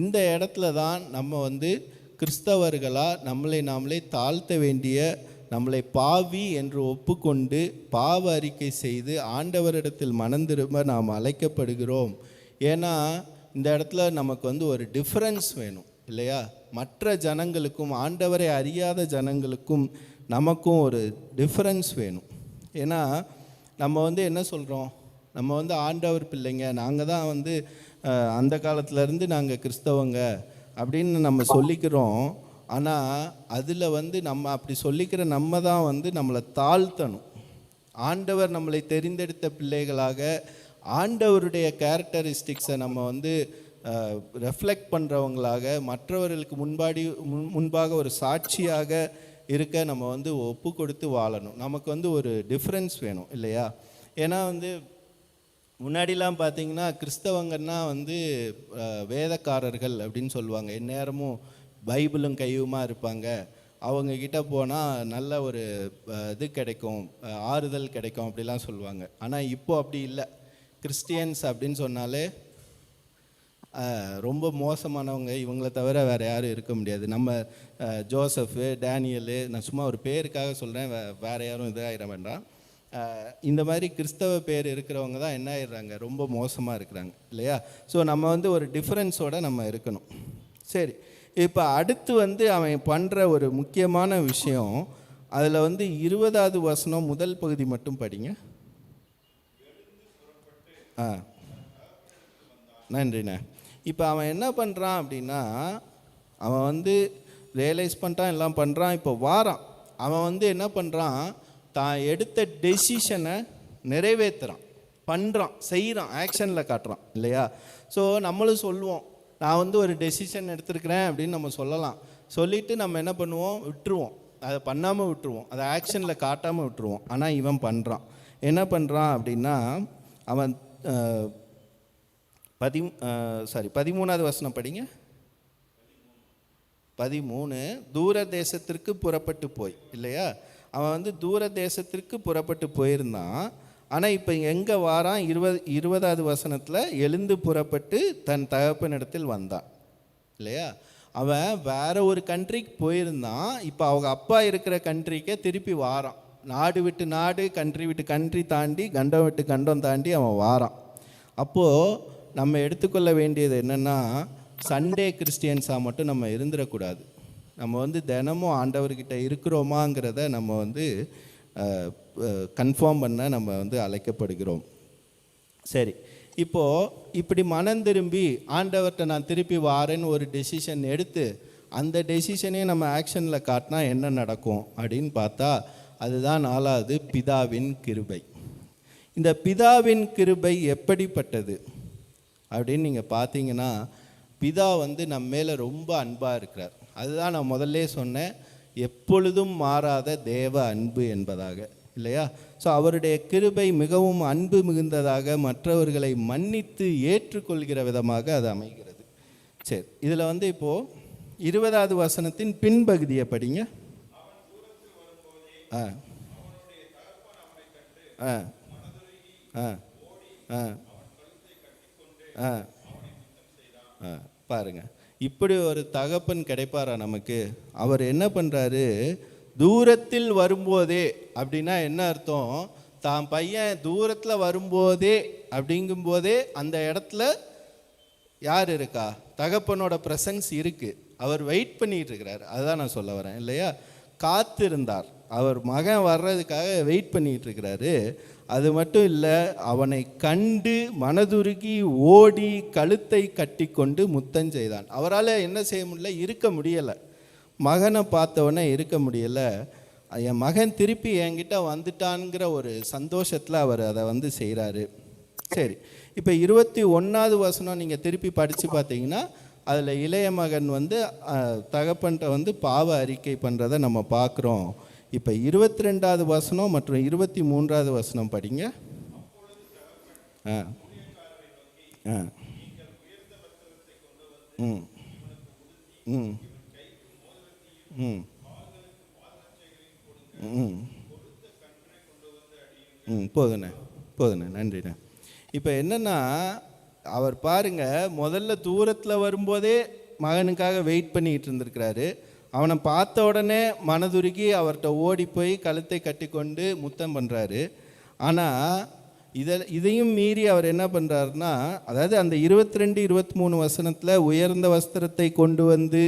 இந்த இடத்துல தான் நம்ம வந்து கிறிஸ்தவர்களாக நம்மளை நாமளே தாழ்த்த வேண்டிய, நம்மளை பாவி என்று ஒப்புக்கொண்டு பாவ அறிக்கை செய்து ஆண்டவரிடத்தில் மனம் திரும்ப நாம் அழைக்கப்படுகிறோம். ஏன்னா இந்த இடத்துல நமக்கு வந்து ஒரு டிஃப்ரென்ஸ் வேணும் இல்லையா? மற்ற ஜனங்களுக்கும் ஆண்டவரை அறியாத ஜனங்களுக்கும் நமக்கும் ஒரு டிஃப்ரென்ஸ் வேணும். ஏன்னா நம்ம வந்து என்ன சொல்கிறோம், நம்ம வந்து ஆண்டவர் பிள்ளைங்க, நாங்கள் தான் வந்து அந்த காலத்துலேருந்து நாங்கள் கிறிஸ்தவங்க அப்படின்னு நம்ம சொல்லிக்கிறோம். ஆனால் அதில் வந்து நம்ம அப்படி சொல்லிக்கிற நம்ம தான் வந்து நம்மளை தாழ்த்தணும். ஆண்டவர் நம்மளை தெரிந்தெடுத்த பிள்ளைகளாக ஆண்டவருடைய கேரக்டரிஸ்டிக்ஸை நம்ம வந்து ரெஃப்ளெக்ட் பண்ணுறவங்களாக மற்றவர்களுக்கு முன்பாக ஒரு சாட்சியாக இருக்க நம்ம வந்து ஒப்பு கொடுத்து வாழணும். நமக்கு வந்து ஒரு டிஃப்ரென்ஸ் வேணும் இல்லையா? ஏன்னா வந்து முன்னாடிலாம் பார்த்தீங்கன்னா கிறிஸ்தவங்கன்னா வந்து வேதக்காரர்கள் அப்படின்னு சொல்லுவாங்க. எந்நேரமும் பைபிளும் கையுமா இருப்பாங்க. அவங்கக்கிட்ட போனால் நல்ல ஒரு இது கிடைக்கும், ஆறுதல் கிடைக்கும் அப்படிலாம் சொல்லுவாங்க. ஆனால் இப்போ அப்படி இல்லை. கிறிஸ்டியன்ஸ் அப்படின்னு சொன்னாலே ரொம்ப மோசமானவங்க, இவங்கள தவிர வேறு யாரும் இருக்க முடியாது. நம்ம ஜோசஃபு, டேனியலு, நான் சும்மா ஒரு பேருக்காக சொல்கிறேன், வேறு யாரும் இதாகிட வேண்டாம். இந்த மாதிரி கிறிஸ்தவ பேர் இருக்கிறவங்க தான் என்ன ஆயிடுறாங்க, ரொம்ப மோசமாக இருக்கிறாங்க இல்லையா? ஸோ நம்ம வந்து ஒரு டிஃப்ரென்ஸோடு நம்ம இருக்கணும். சரி, இப்போ அடுத்து வந்து அவன் பண்ணுற ஒரு முக்கியமான விஷயம், அதில் வந்து 20வது வசனம் முதல் பகுதி மட்டும் படிங்க. நன்றிண்ணே. இப்போ அவன் என்ன பண்ணுறான் அப்படின்னா, அவன் வந்து ரியலைஸ் பண்ணிட்டான், எல்லாம் பண்ணுறான், இப்போ வாரான். அவன் வந்து என்ன பண்ணுறான், தான் எடுத்த டெசிஷனை நிறைவேற்றுறான், பண்ணுறான், செய்கிறான், ஆக்ஷனில் காட்டுறான் இல்லையா? ஸோ நம்மளும் சொல்லுவோம், நான் வந்து ஒரு டெசிஷன் எடுத்துருக்கிறேன் அப்படின்னு நம்ம சொல்லலாம். சொல்லிவிட்டு நம்ம என்ன பண்ணுவோம், விட்டுருவோம், அதை பண்ணாமல் விட்டுருவோம், அதை ஆக்ஷனில் காட்டாமல் விட்டுருவோம். ஆனால் இவன் பண்ணுறான். என்ன பண்ணுறான் அப்படின்னா, அவன் 13வது வசனம் படிங்க. 13, தூர தேசத்திற்கு புறப்பட்டு போய் இல்லையா? அவன் வந்து தூர தேசத்திற்கு புறப்பட்டு போயிருந்தான். ஆனால் இப்போ எங்கே வாரான்? 20வது வசனத்தில் எழுந்து புறப்பட்டு தன் தகப்பனிடத்தில் வந்தான் இல்லையா? அவன் வேற ஒரு கண்ட்ரிக்கு போயிருந்தான். இப்போ அவங்க அப்பா இருக்கிற கண்ட்ரிக்கே திருப்பி வாரான். நாடு விட்டு நாடு, கண்ட்ரி விட்டு கண்ட்ரி தாண்டி, கண்டம் விட்டு கண்டம் தாண்டி அவன் வாரான். அப்போது நம்ம எடுத்துக்கொள்ள வேண்டியது என்னென்னா, சண்டே கிறிஸ்டியன்ஸாக மட்டும் நம்ம இருந்துடக்கூடாது. நம்ம வந்து தினமும் ஆண்டவர்கிட்ட இருக்கிறோமாங்கிறத நம்ம வந்து கன்ஃபார்ம் பண்ண நம்ம வந்து அழைக்கப்படுகிறோம். சரி, இப்போது இப்படி மனம் திரும்பி ஆண்டவர்கிட்ட நான் திருப்பி வாரேன்னு ஒரு டெசிஷன் எடுத்து அந்த டெசிஷனே நம்ம ஆக்ஷனில் காட்டினா என்ன நடக்கும் அப்படின்னு பார்த்தா, அதுதான் 4வது, பிதாவின் கிருபை. இந்த பிதாவின் கிருபை எப்படிப்பட்டது அப்படின்னு நீங்கள் பார்த்தீங்கன்னா, பிதா வந்து நம்ம மேலே ரொம்ப அன்பாக இருக்கிறார். அதுதான் நான் முதல்ல சொன்னேன், எப்பொழுதும் மாறாத தேவ அன்பு என்பதாக இல்லையா? ஸோ அவருடைய கிருபை மிகவும் அன்பு மிகுந்ததாக, மற்றவர்களை மன்னித்து ஏற்றுக்கொள்கிற விதமாக அது அமைகிறது. சரி, இதில் வந்து இப்போது 20வது வசனத்தின் பின்பகுதியை படிங்க. பாருங்க, இப்படி ஒரு தகப்பன் கிடைப்பாரா நமக்கு? அவர் என்ன பண்ணுறாரு, தூரத்தில் வரும்போதே அப்படின்னா என்ன அர்த்தம்? தான் பையன் தூரத்தில் வரும்போதே அப்படிங்கும்போதே அந்த இடத்துல யார் இருக்கா? தகப்பனோட ப்ரெசன்ஸ் இருக்குது. அவர் வெயிட் பண்ணிகிட்டு இருக்கிறார். அதுதான் நான் சொல்ல வரேன் இல்லையா? காத்திருந்தார். அவர் மகன் வர்றதுக்காக வெயிட் பண்ணிகிட்டு இருக்கிறாரு. அது மட்டும் இல்லை, அவனை கண்டு மனதுருகி ஓடி கழுத்தை கட்டி கொண்டு முத்தம் செய்தான். அவரால் என்ன செய்ய முடியல, இருக்க முடியலை. மகனை பார்த்தவொடனே இருக்க முடியலை. என் மகன் திருப்பி என்கிட்ட வந்துட்டான்ங்கிற ஒரு சந்தோஷத்தில் அவர் அதை வந்து செய்கிறாரு. சரி, இப்போ 21வது வசனம் நீங்கள் திருப்பி படித்து பார்த்தீங்கன்னா அதில் இளைய மகன் வந்து தகப்பன்கிட்ட வந்து பாவ அறிக்கை பண்ணுறதை நம்ம பார்க்குறோம். இப்போ 22வது வசனம் மற்றும் 23வது வசனம் படிங்க. ஆ ஆ ம் ம் ம் ம் ம் போதுண்ணே, நன்றிண்ணே. இப்போ என்னென்னா, அவர் பாருங்க, முதல்ல தூரத்தில் வரும்போதே மகனுக்காக வெயிட் பண்ணிக்கிட்டு இருந்திருக்கிறாரு. அவனை பார்த்த உடனே மனதுருகி அவர்கிட்ட ஓடி போய் கழுத்தை கட்டி கொண்டு முத்தம் பண்ணுறாரு. ஆனால் இதையும் மீறி அவர் என்ன பண்ணுறாருன்னா, அதாவது அந்த 22, 23 வசனத்தில் உயர்ந்த வஸ்திரத்தை கொண்டு வந்து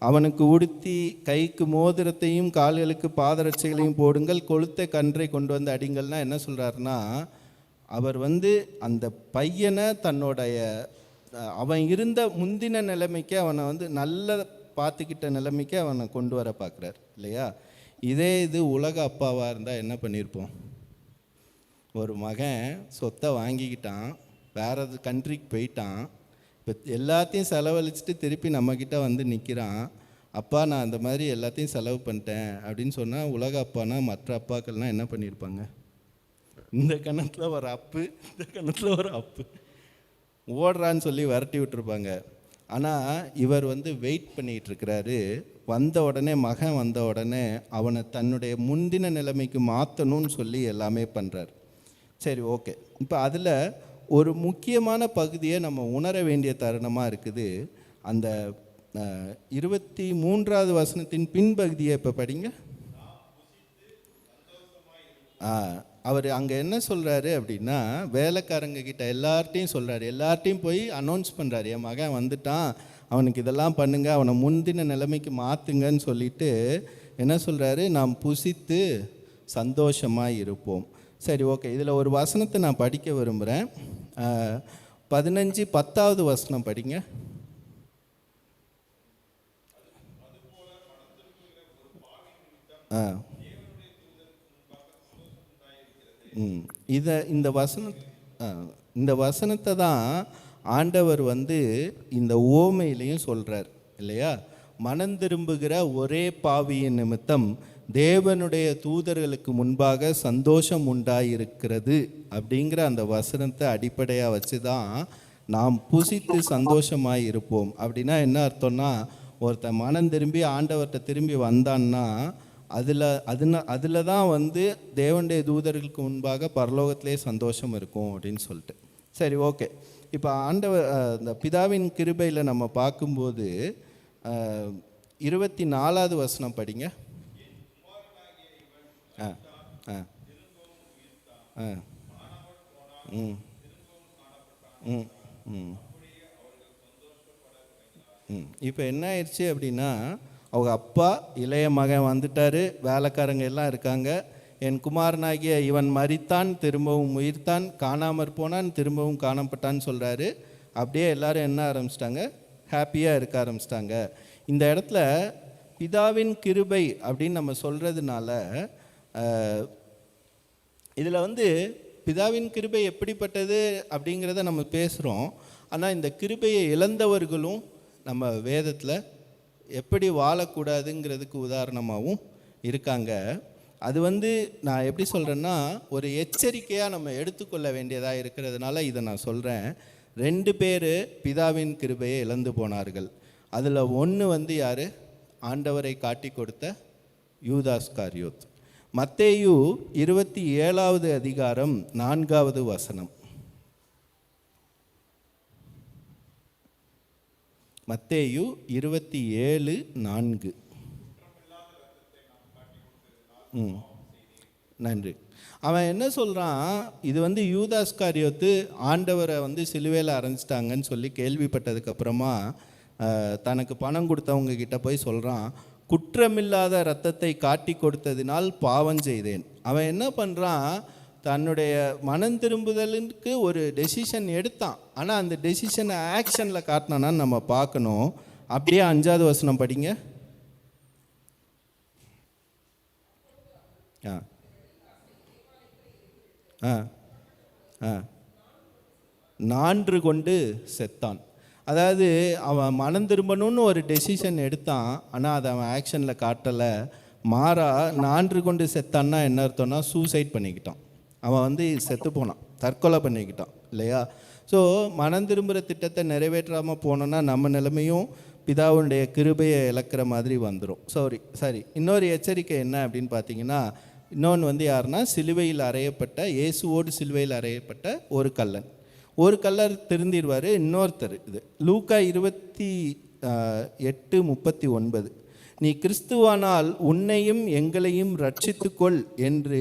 அவனுக்கு உடுத்தி கைக்கு மோதிரத்தையும் கால்களுக்கு பாதரட்சைகளையும் போடுங்கள், கொளுத்த கன்றை கொண்டு வந்து அடிங்கள்னா என்ன சொல்கிறாருன்னா, அவர் வந்து அந்த பையனை தன்னுடைய அவன் இருந்த முந்தின நிலைமைக்கு அவனை வந்து நல்ல பார்த்துக்கிட்ட நிலைமைக்கு அவனை கொண்டு வர பார்க்குறார் இல்லையா? இதே இது உலக அப்பாவாக இருந்தால் என்ன பண்ணியிருப்போம்? ஒரு மகன் சொத்தை வாங்கிக்கிட்டான், வேறு கண்ட்ரிக்கு போயிட்டான், இப்போ எல்லாத்தையும் செலவழிச்சிட்டு திருப்பி நம்மக்கிட்ட வந்து நிற்கிறான். அப்பா நான் அந்த மாதிரி எல்லாத்தையும் செலவு பண்ணிட்டேன் அப்படின்னு சொன்னால் உலக அப்பானா மற்ற அப்பாக்கள்லாம் என்ன பண்ணியிருப்பாங்க? இந்த கணத்தில் ஒரு அப்பு, இந்த கணத்தில் ஒரு அப்பு, ஓடுறான்னு சொல்லி விரட்டி விட்டுருப்பாங்க. ஆனால் இவர் வந்து வெயிட் பண்ணிகிட்டு இருக்கிறாரு. வந்த உடனே மகன் வந்த உடனே அவனை தன்னுடைய முந்தின நிலைமைக்கு மாற்றணும்னு சொல்லி எல்லாமே பண்ணுறார். சரி, ஓகே. இப்போ அதில் ஒரு முக்கியமான பகுதியை நம்ம உணர வேண்டிய தருணமாக இருக்குது. அந்த 23வது வசனத்தின் பின்பகுதியை இப்போ படிங்க. அவர் அங்கே என்ன சொல்கிறாரு அப்படின்னா, வேலைக்காரங்க கிட்ட எல்லார்ட்டையும் சொல்கிறாரு, எல்லார்ட்டையும் போய் அனௌன்ஸ் பண்ணுறாரு, என் மகன் வந்துட்டான், அவனுக்கு இதெல்லாம் பண்ணுங்கள், அவனை முந்தின நிலைமைக்கு மாற்றுங்கன்னு சொல்லிட்டு என்ன சொல்கிறாரு, நாம் புசித்து சந்தோஷமாக இருப்போம். சரி, ஓகே. இதில் ஒரு வசனத்தை நான் படிக்க விரும்புகிறேன். 15, 10வது வசனம் படிங்க. இந்த வசனத்தை தான் ஆண்டவர் வந்து இந்த ஓமையிலையும் சொல்கிறார் இல்லையா? மனம் திரும்புகிற ஒரே பாவியின் நிமித்தம் தேவனுடைய தூதர்களுக்கு முன்பாக சந்தோஷம் உண்டாயிருக்கிறது அப்படிங்கிற அந்த வசனத்தை அடிப்படையாக வச்சு தான் நாம் புசித்து சந்தோஷமாக இருப்போம். அப்படின்னா என்ன அர்த்தம்னா, ஒருத்தன் மனம் திரும்பி ஆண்டவர்கிட்ட திரும்பி வந்தான்னா அதில் தான் வந்து தேவனுடைய தூதர்களுக்கு முன்பாக பரலோகத்திலே சந்தோஷம் இருக்கும் அப்படின்னு சொல்லிட்டு. சரி, ஓகே. இப்போ ஆண்டவர் இந்த பிதாவின் கிருபையில் நம்ம பார்க்கும்போது 24வது வசனம் படிங்க. இப்போ என்ன ஆயிடுச்சு அப்படின்னா, அவங்க அப்பா இளைய மகன் வந்துட்டார், வேலைக்காரங்க எல்லாம் இருக்காங்க. என் குமாரனாகிய இவன் மரித்தான், திரும்பவும் உயிர்த்தான், காணாமற் போனான், திரும்பவும் காணப்பட்டான்னு சொல்கிறாரு. அப்படியே எல்லாரும் என்ன ஆரம்பிச்சிட்டாங்க, ஹாப்பியாக இருக்க ஆரம்பிச்சிட்டாங்க. இந்த இடத்துல பிதாவின் கிருபை அப்படின்னு நம்ம சொல்கிறதுனால இதில் வந்து பிதாவின் கிருபை எப்படிப்பட்டது அப்படிங்கிறத நம்ம பேசுகிறோம். ஆனால் இந்த கிருபையை இழந்தவர்களும் நம்ம வேதத்தில் எப்படி வாழக்கூடாதுங்கிறதுக்கு உதாரணமாகவும் இருக்காங்க. அது வந்து நான் எப்படி சொல்கிறேன்னா, ஒரு எச்சரிக்கையாக நம்ம எடுத்துக்கொள்ள வேண்டியதாக இருக்கிறதுனால இதை நான் சொல்கிறேன். 2 பேர் பிதாவின் கிருபையை இழந்து போனார்கள். அதில் ஒன்று வந்து யார்? ஆண்டவரை காட்டி கொடுத்த யூதாஸ்காரியோத். மத்தேயு 27வது அதிகாரம் 4வது வசனம். மத்தேயு 27:4. நன்றி. அவன் என்ன சொல்கிறான், இது வந்து யூதாஸ்காரியோத்து ஆண்டவரை வந்து சிலுவையில் அரைஞ்சிட்டாங்கன்னு சொல்லி கேள்விப்பட்டதுக்கப்புறமா தனக்கு பணம் கொடுத்தவங்க கிட்ட போய் சொல்கிறான், குற்றமில்லாத இரத்தத்தை காட்டி கொடுத்ததினால் பாவம் செய்தேன். அவன் என்ன பண்ணுறான், தன்னுடைய மனம் திரும்புதலுக்கு ஒரு டெசிஷன் எடுத்தான். ஆனால் அந்த டெசிஷனை ஆக்ஷனில் காட்டினான்னு நம்ம பார்க்கணும். அப்படியே 5வது வசனம் படிங்க. ஆ ஆ ஆ 4 கொண்டு செத்தான். அதாவது அவன் மனம் திரும்பணும்னு ஒரு டெசிஷன் எடுத்தான், ஆனால் அதை அவன் ஆக்ஷனில் காட்டலை. மாறா 4 கொண்டு செத்தான்னா என்ன அர்த்தம்னா சூசைட் பண்ணிக்கிட்டான். அவன் வந்து செத்து போனான், தற்கொலை பண்ணிக்கிட்டான் இல்லையா? ஸோ மனம் திரும்புகிற திட்டத்தை நிறைவேற்றாமல் போனோன்னா நம்ம நிலைமையும் பிதாவுடைய கிருபையை இழக்கிற மாதிரி வந்துடும். சரி, இன்னொரு எச்சரிக்கை என்ன அப்படின்னு பார்த்தீங்கன்னா, இன்னொன்று வந்து யாருன்னா சிலுவையில் அறையப்பட்ட, இயேசுவோடு சிலுவையில் அறையப்பட்ட ஒரு கள்ளன். ஒரு கள்ளர் திருந்திடுவார், இன்னொருத்தர் இது லூக்கா 28:39, நீ கிறிஸ்துவானால் உன்னையும் எங்களையும் ரட்சித்துக்கொள் என்று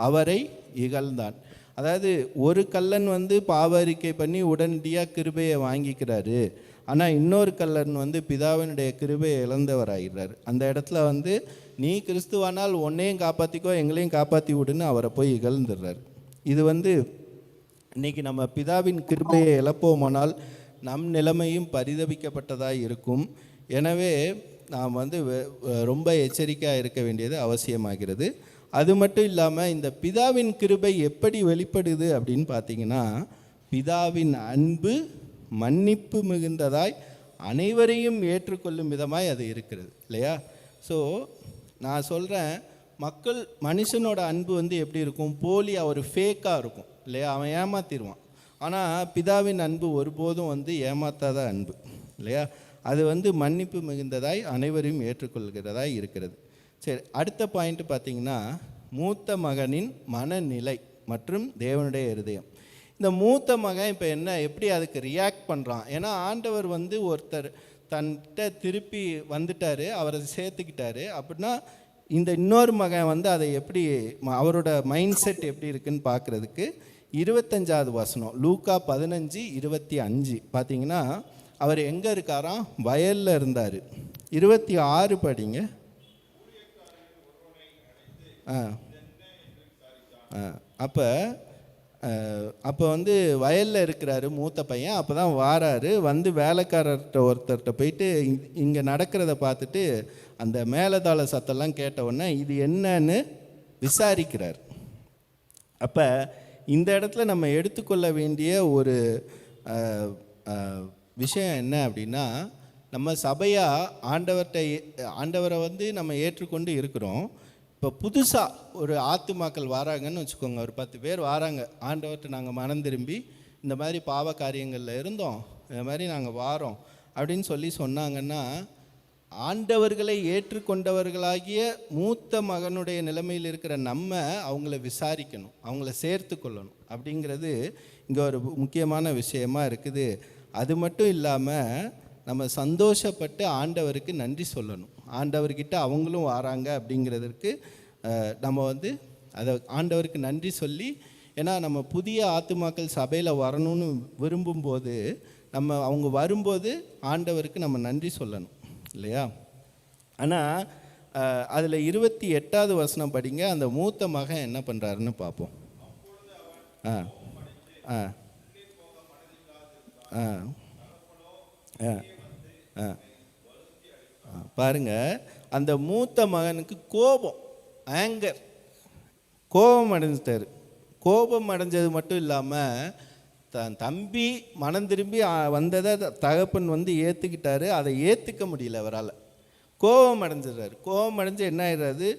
அவரை இகழ்ந்தான். அதாவது ஒரு கள்ளன் வந்து பாவ அறிக்கை பண்ணி உடனடியாக கிருபையை வாங்கிக்கிறாரு, ஆனால் இன்னொரு கள்ளன் வந்து பிதாவினுடைய கிருபையை இழந்தவராகிறார். அந்த இடத்துல வந்து நீ கிறிஸ்துவானால் உன்னையும் காப்பாற்றிக்கோ எங்களையும் காப்பாற்றி விடுன்னு அவரை போய் இகழ்ந்துடுறார். இது வந்து இன்றைக்கி நம்ம பிதாவின் கிருபையை இழப்போமானால் நம் நிலைமையும் பரிதபிக்கப்பட்டதாக இருக்கும். எனவே நாம் வந்து ரொம்ப எச்சரிக்கையாக இருக்க வேண்டியது அவசியமாகிறது. அது மட்டும் இல்லாமல் இந்த பிதாவின் கிருபை எப்படி வெளிப்படுது அப்படின்னு பார்த்தீங்கன்னா, பிதாவின் அன்பு மன்னிப்பு மிகுந்ததாய் அனைவரையும் ஏற்றுக்கொள்ளும் விதமாய் அது இருக்கிறது இல்லையா? ஸோ நான் சொல்கிறேன், மனுஷனோட அன்பு வந்து எப்படி இருக்கும்? போலியாக ஒரு ஃபேக்காக இருக்கும் இல்லையா? அவன் ஏமாத்திடுவான். ஆனால் பிதாவின் அன்பு ஒருபோதும் வந்து ஏமாத்தாத அன்பு இல்லையா? அது வந்து மன்னிப்பு மிகுந்ததாய் அனைவரையும் ஏற்றுக்கொள்கிறதாய் இருக்கிறது. சரி, அடுத்த பாயிண்ட் பார்த்திங்கன்னா, மூத்த மகனின் மனநிலை மற்றும் தேவனுடைய இருதயம். இந்த மூத்த மகன் இப்போ எப்படி அதுக்கு ரியாக்ட் பண்ணுறான்? ஏன்னா ஆண்டவர் வந்து ஒருத்தர் தன்கிட்ட திருப்பி வந்துட்டார், அவரை சேர்த்துக்கிட்டாரு. அப்படின்னா இந்த இன்னொரு மகன் வந்து அதை எப்படி, அவரோட மைண்ட் செட் எப்படி இருக்குன்னு பார்க்குறதுக்கு 25வது வசனம் லூக்கா 15:25 பார்த்தீங்கன்னா, அவர் எங்கே இருக்காராம்? வயலில் இருந்தார். 26 படிங்க. அப்போ வந்து வயலில் இருக்கிறாரு மூத்த பையன். அப்போ தான் வாராரு, வந்து வேலைக்காரர்கிட்ட ஒருத்தர்கிட்ட போயிட்டு இங்கே நடக்கிறத பார்த்துட்டு அந்த மேலதாள சத்தெல்லாம் கேட்ட உடனே இது என்னன்னு விசாரிக்கிறார். அப்போ இந்த இடத்துல நம்ம எடுத்துக்கொள்ள வேண்டிய ஒரு விஷயம் என்ன அப்படின்னா, நம்ம சபையாக ஆண்டவரை வந்து நம்ம ஏற்றுக்கொண்டு இருக்கிறோம். இப்போ புதுசாக ஒரு ஆத்துமாக்கள் வராங்கன்னு வச்சுக்கோங்க, ஒரு 10 பேர் வராங்க, ஆண்டவர்கிட்ட நாங்கள் மனம் திரும்பி இந்த மாதிரி பாவ காரியங்களில் இருந்தோம், இந்த மாதிரி நாங்கள் வாரோம் அப்படின்னு சொன்னாங்கன்னா, ஆண்டவர்களை ஏற்றுக்கொண்டவர்களாகிய மூத்த மகனுடைய நிலைமையில் இருக்கிற நம்ம அவங்கள விசாரிக்கணும், அவங்கள சேர்த்து கொள்ளணும். அப்படிங்கிறது இங்கே ஒரு முக்கியமான விஷயமா இருக்குது. அது மட்டும் இல்லாமல் நம்ம சந்தோஷப்பட்டு ஆண்டவருக்கு நன்றி சொல்லணும். ஆண்டவர்கிட்ட அவங்களும் வராங்க அப்படிங்கிறதுக்கு நம்ம வந்து அதை ஆண்டவருக்கு நன்றி சொல்லி, ஏன்னா நம்ம புதிய ஆத்துமாக்கள் சபையில் வரணும்னு விரும்பும்போது அவங்க வரும்போது ஆண்டவருக்கு நம்ம நன்றி சொல்லணும் இல்லையா? ஆனால் அதில் 28வது வசனம் படிங்க. அந்த மூத்த மகன் என்ன பண்ணுறாருன்னு பார்ப்போம். பாருங்க, அந்த மூத்த மகனுக்கு கோபம் அடைஞ்சிட்டாரு. கோபம் அடைஞ்சது மட்டும் இல்லாமல் தன் தம்பி மனம் திரும்பி வந்ததை தகப்பன் வந்து ஏற்றுக்கிட்டாரு, அதை ஏற்றுக்க முடியல அவரால். கோபம் அடைஞ்சிடுறாரு. கோபம் அடைஞ்சு என்ன ஆயிடுறாரு?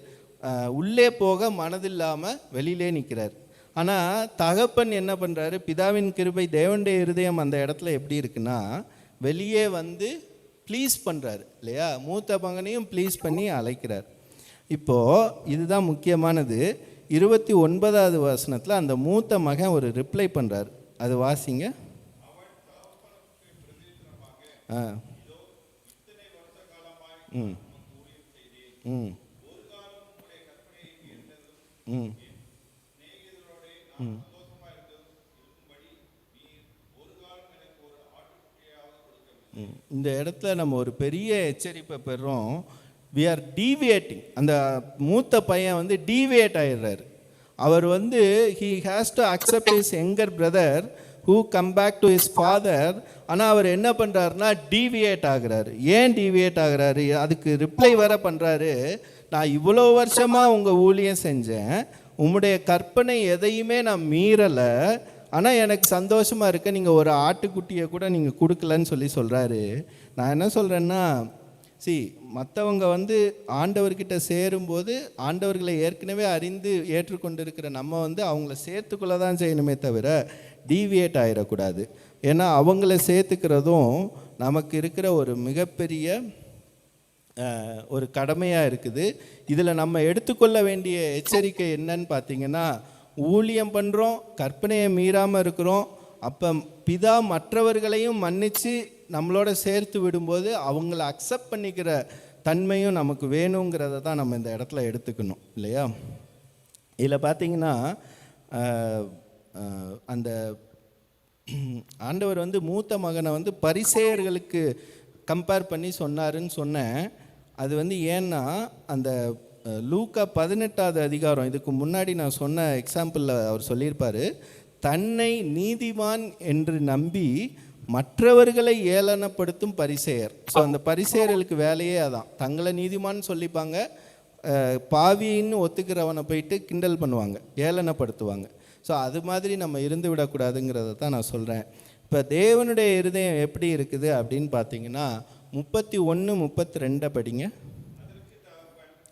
உள்ளே போக மனதில்லாமல் வெளியிலே நிற்கிறார். ஆனால் தகப்பன் என்ன பண்ணுறாரு? பிதாவின் கிருபை தேவனுடைய இருதயம் அந்த இடத்துல எப்படி இருக்குன்னா, வெளியே வந்து ப்ளீஸ் பண்ணுறாரு இல்லையா? மூத்த மகனையும் ப்ளீஸ் பண்ணி அழைக்கிறார். இப்போது இதுதான் முக்கியமானது. 29வது வசனத்தில் அந்த மூத்த மகன் ஒரு ரிப்ளை பண்ணுறார். அது வாசிங்க. ம் ம் ம் ம் இந்த இடத்துல நம்ம ஒரு பெரிய எச்சரிப்பை பெறுறோம். We are deviating. அந்த மூத்த பையன் வந்து டீவியேட் ஆகிடுறாரு. அவர் வந்து he has to accept his younger brother who come back to his father. ஆனால் அவர் என்ன பண்ணுறாருனா டீவியேட் ஆகுறாரு. ஏன் டீவியேட் ஆகுறாரு? அதுக்கு ரிப்ளை வர பண்ணுறாரு, நான் இவ்வளோ வருஷமாக உங்கள் ஊழியம் செஞ்சேன், உம்முடைய கற்பனை எதையுமே நான் மீறலை, ஆனால் எனக்கு சந்தோஷமாக இருக்க நீங்கள் ஒரு ஆட்டுக்குட்டியை கூட நீங்கள் கொடுக்கலன்னு சொல்கிறாரு. நான் என்ன சொல்கிறேன்னா, மற்றவங்க வந்து ஆண்டவர்கிட்ட சேரும்போது ஆண்டவர்களை ஏற்கனவே அறிந்து ஏற்றுக்கொண்டிருக்கிற நம்ம வந்து அவங்கள சேர்த்துக்குள்ள தான் செய்யணுமே தவிர டீவியேட் ஆகிடக்கூடாது. ஏன்னா அவங்கள சேர்த்துக்கிறதும் நமக்கு இருக்கிற ஒரு மிகப்பெரிய ஒரு கடமையாக இருக்குது. இதில் நம்ம எடுத்துக்கொள்ள வேண்டிய எச்சரிக்கை என்னன்னு பார்த்தீங்கன்னா, ஊழியம் பண்ணுறோம், கற்பனையை மீறாமல் இருக்கிறோம், அப்போ பிதா மற்றவர்களையும் மன்னித்து நம்மளோட சேர்த்து விடும்போது அவங்கள அக்செப்ட் பண்ணிக்கிற தன்மையும் நமக்கு வேணுங்கிறத தான் நம்ம இந்த இடத்துல எடுத்துக்கணும் இல்லையா? இதில் பார்த்திங்கன்னா அந்த ஆண்டவர் வந்து மூத்த மகனை வந்து பரிசேயர்களுக்கு கம்பேர் பண்ணி சொன்னாருன்னு சொன்னேன். அது வந்து ஏன்னா அந்த லூக்கா 18வது அதிகாரம், இதுக்கு முன்னாடி நான் சொன்ன எக்ஸாம்பிளில் அவர் சொல்லியிருப்பார், தன்னை நீதிமான் என்று நம்பி மற்றவர்களை ஏளனப்படுத்தும் பரிசேயர். ஸோ அந்த பரிசேயர்களுக்கு வேலையே அதான், தங்களை நீதிமான்னு சொல்லிப்பாங்க, பாவின்னு ஒத்துக்கிறவனை போயிட்டு கிண்டல் பண்ணுவாங்க, ஏளனப்படுத்துவாங்க. ஸோ அது மாதிரி நம்ம இருந்து விடக்கூடாதுங்கிறத தான் நான் சொல்கிறேன். இப்போ தேவனுடைய இருதயம் எப்படி இருக்குது அப்படின்னு பார்த்தீங்கன்னா 31, 32 படிங்க.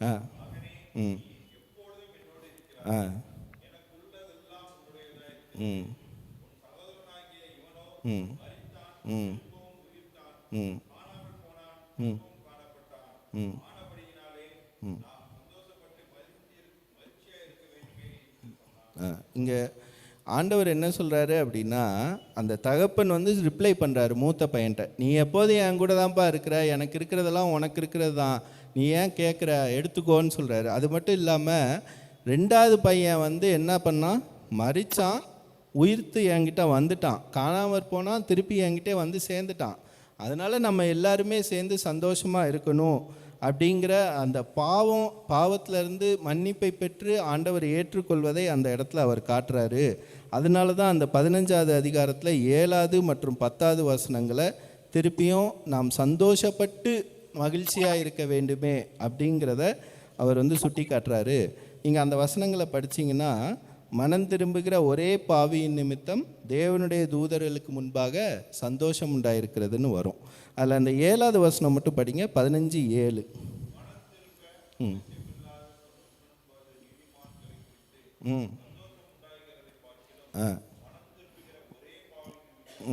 ஆ ம் ஆ ம் ம் ம் ம் ம் ம் இங்கே ஆண்டவர் என்ன சொல்கிறாரு அப்படின்னா, அந்த தகப்பன் வந்து ரிப்ளை பண்ணுறாரு மூத்த பையன்ட்ட, நீ எப்போதும் என் கூட தான்ப்பா இருக்கிற, எனக்கு இருக்கிறதெல்லாம் உனக்கு இருக்கிறது தான், நீ ஏன் கேட்குற, எடுத்துக்கோன்னு சொல்கிறாரு. அது மட்டும் இல்லாமல் 2வது பையன் வந்து என்ன பண்ணான், மரித்தான், உயிர்த்து என்கிட்ட வந்துட்டான், காணாமற் போனால் திருப்பி என்கிட்டே வந்து சேர்ந்துட்டான். அதனால் நம்ம எல்லாருமே சேர்ந்து சந்தோஷமாக இருக்கணும் அப்படிங்கிற அந்த பாவத்திலிருந்து மன்னிப்பை பெற்று ஆண்டவர் ஏற்றுக்கொள்வதை அந்த இடத்துல அவர் காட்டுறாரு. அதனால தான் அந்த 15வது அதிகாரத்தில் 7வது மற்றும் 10வது வசனங்களை திருப்பியும் நாம் சந்தோஷப்பட்டு மகிழ்ச்சியாக இருக்க வேண்டுமே அப்படிங்கிறத அவர் வந்து சுட்டி காட்டுறாரு. நீங்கள் அந்த வசனங்களை படித்தீங்கன்னா, மனம் திரும்புகிற ஒரே பாவியின் நிமித்தம் தேவனுடைய தூதர்களுக்கு முன்பாக சந்தோஷம் உண்டாயிருக்கிறதுன்னு வரும். அதில் அந்த 7வது வசனம் மட்டும் படிங்க, 15:7. ம் ம் ஆ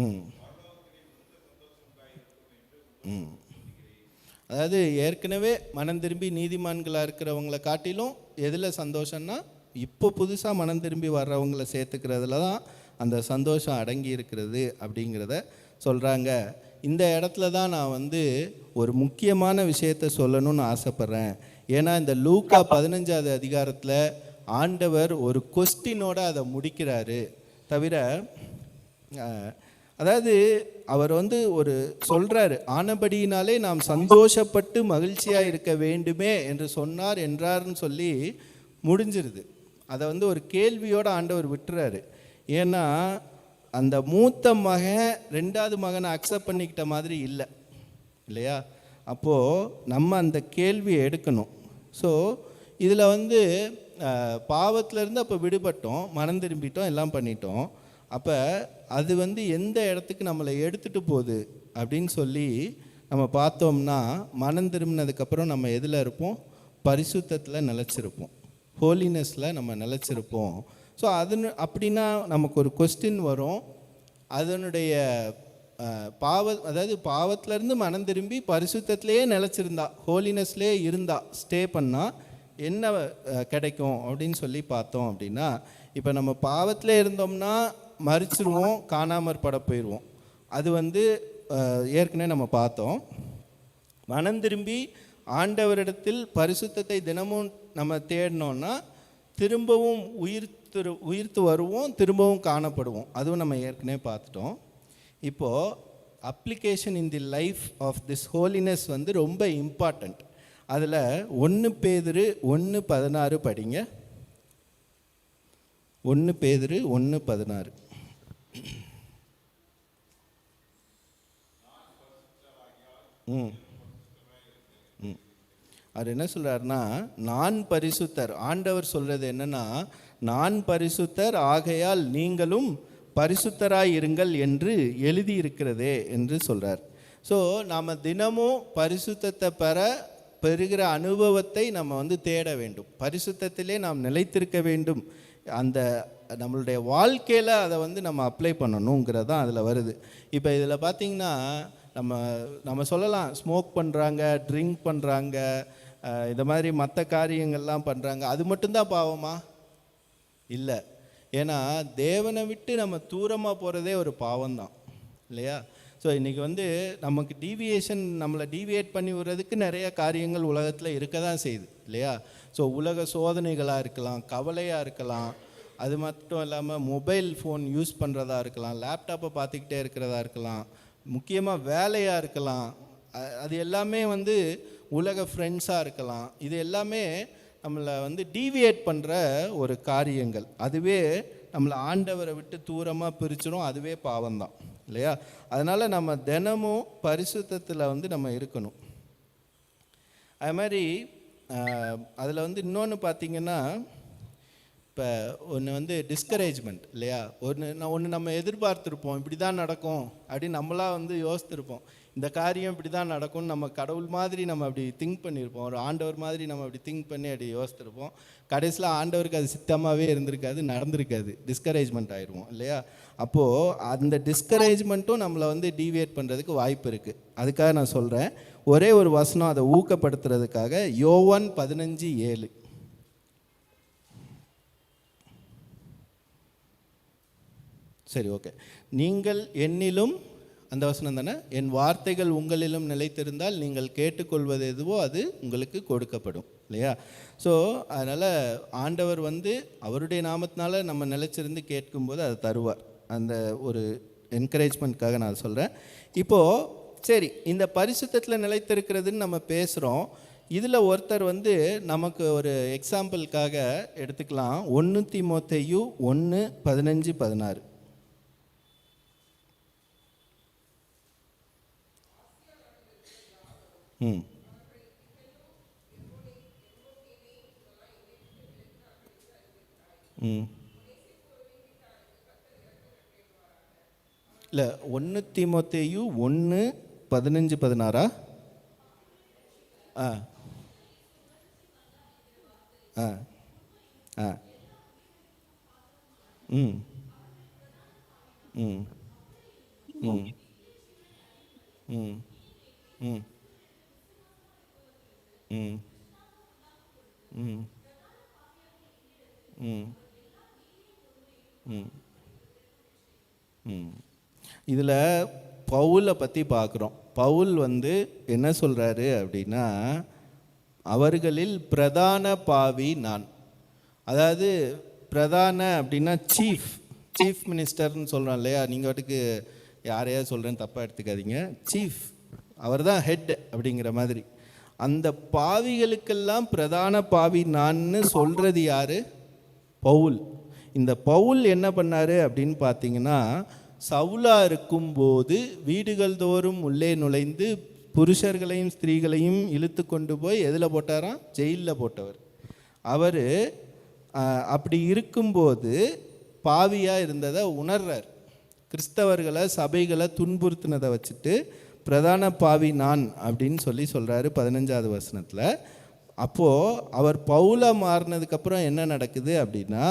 ம் ம் அதாவது ஏற்கனவே மனம் திரும்பி நீதிமான்களாக இருக்கிறவங்களை காட்டிலும் எதில் சந்தோஷம்னா, இப்போ புதுசாக மனம் திரும்பி வர்றவங்களை சேர்த்துக்கிறதுல தான் அந்த சந்தோஷம் அடங்கி இருக்கிறது அப்படிங்கிறத சொல்கிறாங்க. இந்த இடத்துல தான் நான் வந்து ஒரு முக்கியமான விஷயத்தை சொல்லணும்னு ஆசைப்பட்றேன். ஏன்னா இந்த லூக்கா 15வது அதிகாரத்தில் ஆண்டவர் ஒரு கொஸ்டினோடு அதை முடிக்கிறாரு. தவிர அதாவது அவர் வந்து ஒரு சொல்கிறாரு, ஆனபடியினாலே நாம் சந்தோஷப்பட்டு மகிழ்ச்சியாக இருக்க வேண்டுமே என்று சொன்னார் என்றார்னு சொல்லி முடிஞ்சிருது. அதை வந்து ஒரு கேள்வியோடு ஆண்டவர் விட்டுறாரு. ஏன்னா அந்த மூத்த மகன் 2வது மகனை அக்செப்ட் பண்ணிக்கிட்ட மாதிரி இல்லை இல்லையா? அப்போது நம்ம அந்த கேள்வியை எடுக்கணும். ஸோ இதில் வந்து பாவத்திலேருந்து அப்போ விடுபட்டோம், மனம் திரும்பிட்டோம், எல்லாம் பண்ணிட்டோம். அப்போ அது வந்து எந்த இடத்துக்கு நம்மளை எடுத்துகிட்டு போகுது அப்படின்னு சொல்லி நம்ம பார்த்தோம்னா, மனம் திரும்பினதுக்கப்புறம் நம்ம எதில் இருப்போம்? பரிசுத்தத்தில் நிலச்சிருப்போம், ஹோலினஸில் நம்ம நிலச்சிருப்போம். ஸோ அப்படின்னா நமக்கு ஒரு கொஸ்டின் வரும், அதனுடைய அதாவது பாவத்திலேருந்து மனம் திரும்பி பரிசுத்தத்திலேயே நிலச்சிருந்தா, ஹோலினஸ்லேயே இருந்தா, ஸ்டே பண்ணால் என்ன கிடைக்கும் அப்படின்னு சொல்லி பார்த்தோம். அப்படின்னா இப்போ நம்ம பாவத்திலே இருந்தோம்னா மறிச்சிருவோம், காணாமற் பட போயிடுவோம். அது வந்து ஏற்கனவே நம்ம பார்த்தோம். மனம் திரும்பி ஆண்டவரிடத்தில் பரிசுத்தத்தை தினமும் நம்ம தேடினோன்னா திரும்பவும் உயிர்த்து வருவோம், திரும்பவும் காணப்படுவோம். அதுவும் நம்ம ஏற்கனவே பார்த்துட்டோம். இப்போது application in the life of this holiness வந்து ரொம்ப இம்பார்ட்டண்ட். அதில் 1 பேதுரு 1:16 படிங்க. 1 பேதுரு 1:16. அவர் என்ன சொல்கிறாருன்னா, நான் பரிசுத்தர். ஆண்டவர் சொல்கிறது என்னென்னா, நான் பரிசுத்தர் ஆகையால் நீங்களும் பரிசுத்தராய் இருங்கள் என்று எழுதியிருக்கிறதே என்று சொல்கிறார். ஸோ நாம் தினமும் பரிசுத்தத்தை பெறுகிற அனுபவத்தை நம்ம தேட வேண்டும். பரிசுத்தத்திலே நாம் நிலைத்திருக்க வேண்டும். அந்த நம்மளுடைய வாழ்க்கையில் அதை நம்ம அப்ளை பண்ணணுங்கிறது தான் அதில் வருது. இப்போ இதில் பார்த்திங்கன்னா நம்ம சொல்லலாம், ஸ்மோக் பண்ணுறாங்க, ட்ரிங்க் பண்ணுறாங்க, இந்த மாதிரி மற்ற காரியங்கள்லாம் பண்ணுறாங்க, அது மட்டும்தான் பாவமா? இல்லை. ஏன்னா தேவனை விட்டு நம்ம தூரமாக போகிறதே ஒரு பாவம்தான் இல்லையா? ஸோ இன்றைக்கி நமக்கு நம்மளை டீவியேட் பண்ணி விடுறதுக்கு நிறைய காரியங்கள் உலகத்தில் இருக்க தான் செய்யுது இல்லையா? ஸோ உலக சோதனைகளாக இருக்கலாம், கவலையாக இருக்கலாம், அது மட்டும் இல்லாமல் மொபைல் ஃபோன் யூஸ் பண்ணுறதா இருக்கலாம், லேப்டாப்பை பார்த்துக்கிட்டே இருக்கிறதா இருக்கலாம், முக்கியமாக வேலையாக இருக்கலாம், அது எல்லாமே உலக ஃப்ரெண்ட்ஸாக இருக்கலாம். இது எல்லாமே நம்மளை டீவியேட் பண்ணுற ஒரு காரியங்கள். அதுவே நம்மளை ஆண்டவரை விட்டு தூரமாக பிரிச்சிடும். அதுவே பாவம்தான் இல்லையா? அதனால் நம்ம தினமும் பரிசுத்தத்தில் நம்ம இருக்கணும். அது மாதிரி அதில் இன்னொன்று பார்த்திங்கன்னா, இப்போ ஒன்று டிஸ்கரேஜ்மெண்ட் இல்லையா? ஒன்று நம்ம எதிர்பார்த்துருப்போம், இப்படி தான் நடக்கும் அப்படின்னு நம்மளாக யோசித்திருப்போம். இந்த காரியம் இப்படி தான் நடக்கும்னு நம்ம கடவுள் மாதிரி நம்ம அப்படி திங்க் பண்ணியிருப்போம். ஒரு ஆண்டவர் மாதிரி நம்ம அப்படி திங்க் பண்ணி அப்படி யோசித்திருப்போம். கடைசியில் ஆண்டவருக்கு அது சித்தமாகவே இருந்திருக்காது, நடந்திருக்காது, டிஸ்கரேஜ்மெண்ட் ஆகிடுவோம் இல்லையா? அப்போது அந்த டிஸ்கரேஜ்மெண்ட்டும் நம்மளை டீவியேட் பண்ணுறதுக்கு வாய்ப்பு இருக்குது. அதுக்காக நான் சொல்கிறேன், ஒரே ஒரு வசனம் அதை ஊக்கப்படுத்துறதுக்காக. யோவான் 15:7. சரி, ஓகே. நீங்கள் என்னிலும், அந்த வசனம் தானே, என் வார்த்தைகள் உங்களிலும் நிலைத்திருந்தால் நீங்கள் கேட்டுக்கொள்வது எதுவோ அது உங்களுக்கு கொடுக்கப்படும் இல்லையா? ஸோ அதனால் ஆண்டவர் அவருடைய நாமத்தினால நம்ம நிலைச்சிருந்து கேட்கும்போது அதை தருவார். அந்த ஒரு என்கரேஜ்மெண்ட்காக நான் சொல்கிறேன். இப்போது சரி, இந்த பரிசுத்தத்தில் நிலைத்திருக்கிறதுன்னு நம்ம பேசுகிறோம். இதில் ஒருத்தர் நமக்கு ஒரு எக்ஸாம்பிளுக்காக எடுத்துக்கலாம். 1 தீமோத்தேயு 1:15-16. இல்லை, 1 தீமோத்தேயு 1:15-16. ஆ ஆ ஆ ம் ம் ம் ம் ம் ம் ம் ம் ம் ம் இதில் பவுலை பற்றி பார்க்குறோம். பவுல் என்ன சொல்கிறாரு அப்படின்னா, அவர்களில் பிரதான பாவி நான். அதாவது பிரதான அப்படின்னா சீஃப் மினிஸ்டர்னு சொல்கிறோம் இல்லையா? நீங்கள் வாட்டுக்கு யாரையாவது சொல்கிறேன்னு தப்பாக எடுத்துக்காதீங்க. சீஃப், அவர் தான் ஹெட் அப்படிங்கிற மாதிரி. அந்த பாவிகளுக்கெல்லாம் பிரதான பாவி நான்னு சொல்கிறது யார்? பவுல். இந்த பவுல் என்ன பண்ணார் அப்படின்னு பார்த்தீங்கன்னா, சவுலாக இருக்கும்போது வீடுகள் தோறும் உள்ளே நுழைந்து புருஷர்களையும் ஸ்திரீகளையும் இழுத்து கொண்டு போய் எதில் போட்டாராம்? ஜெயிலில் போட்டவர். அவர் அப்படி இருக்கும்போது பாவியாக இருந்ததை உணர்றார். கிறிஸ்தவர்களை, சபைகளை துன்புறுத்தினதை வச்சுட்டு பிரதான பாவி நான் அப்படின்னு சொல்கிறாரு 15வது வசனத்தில். அப்போது அவர் பவுலா மாறினதுக்கப்புறம் என்ன நடக்குது அப்படின்னா,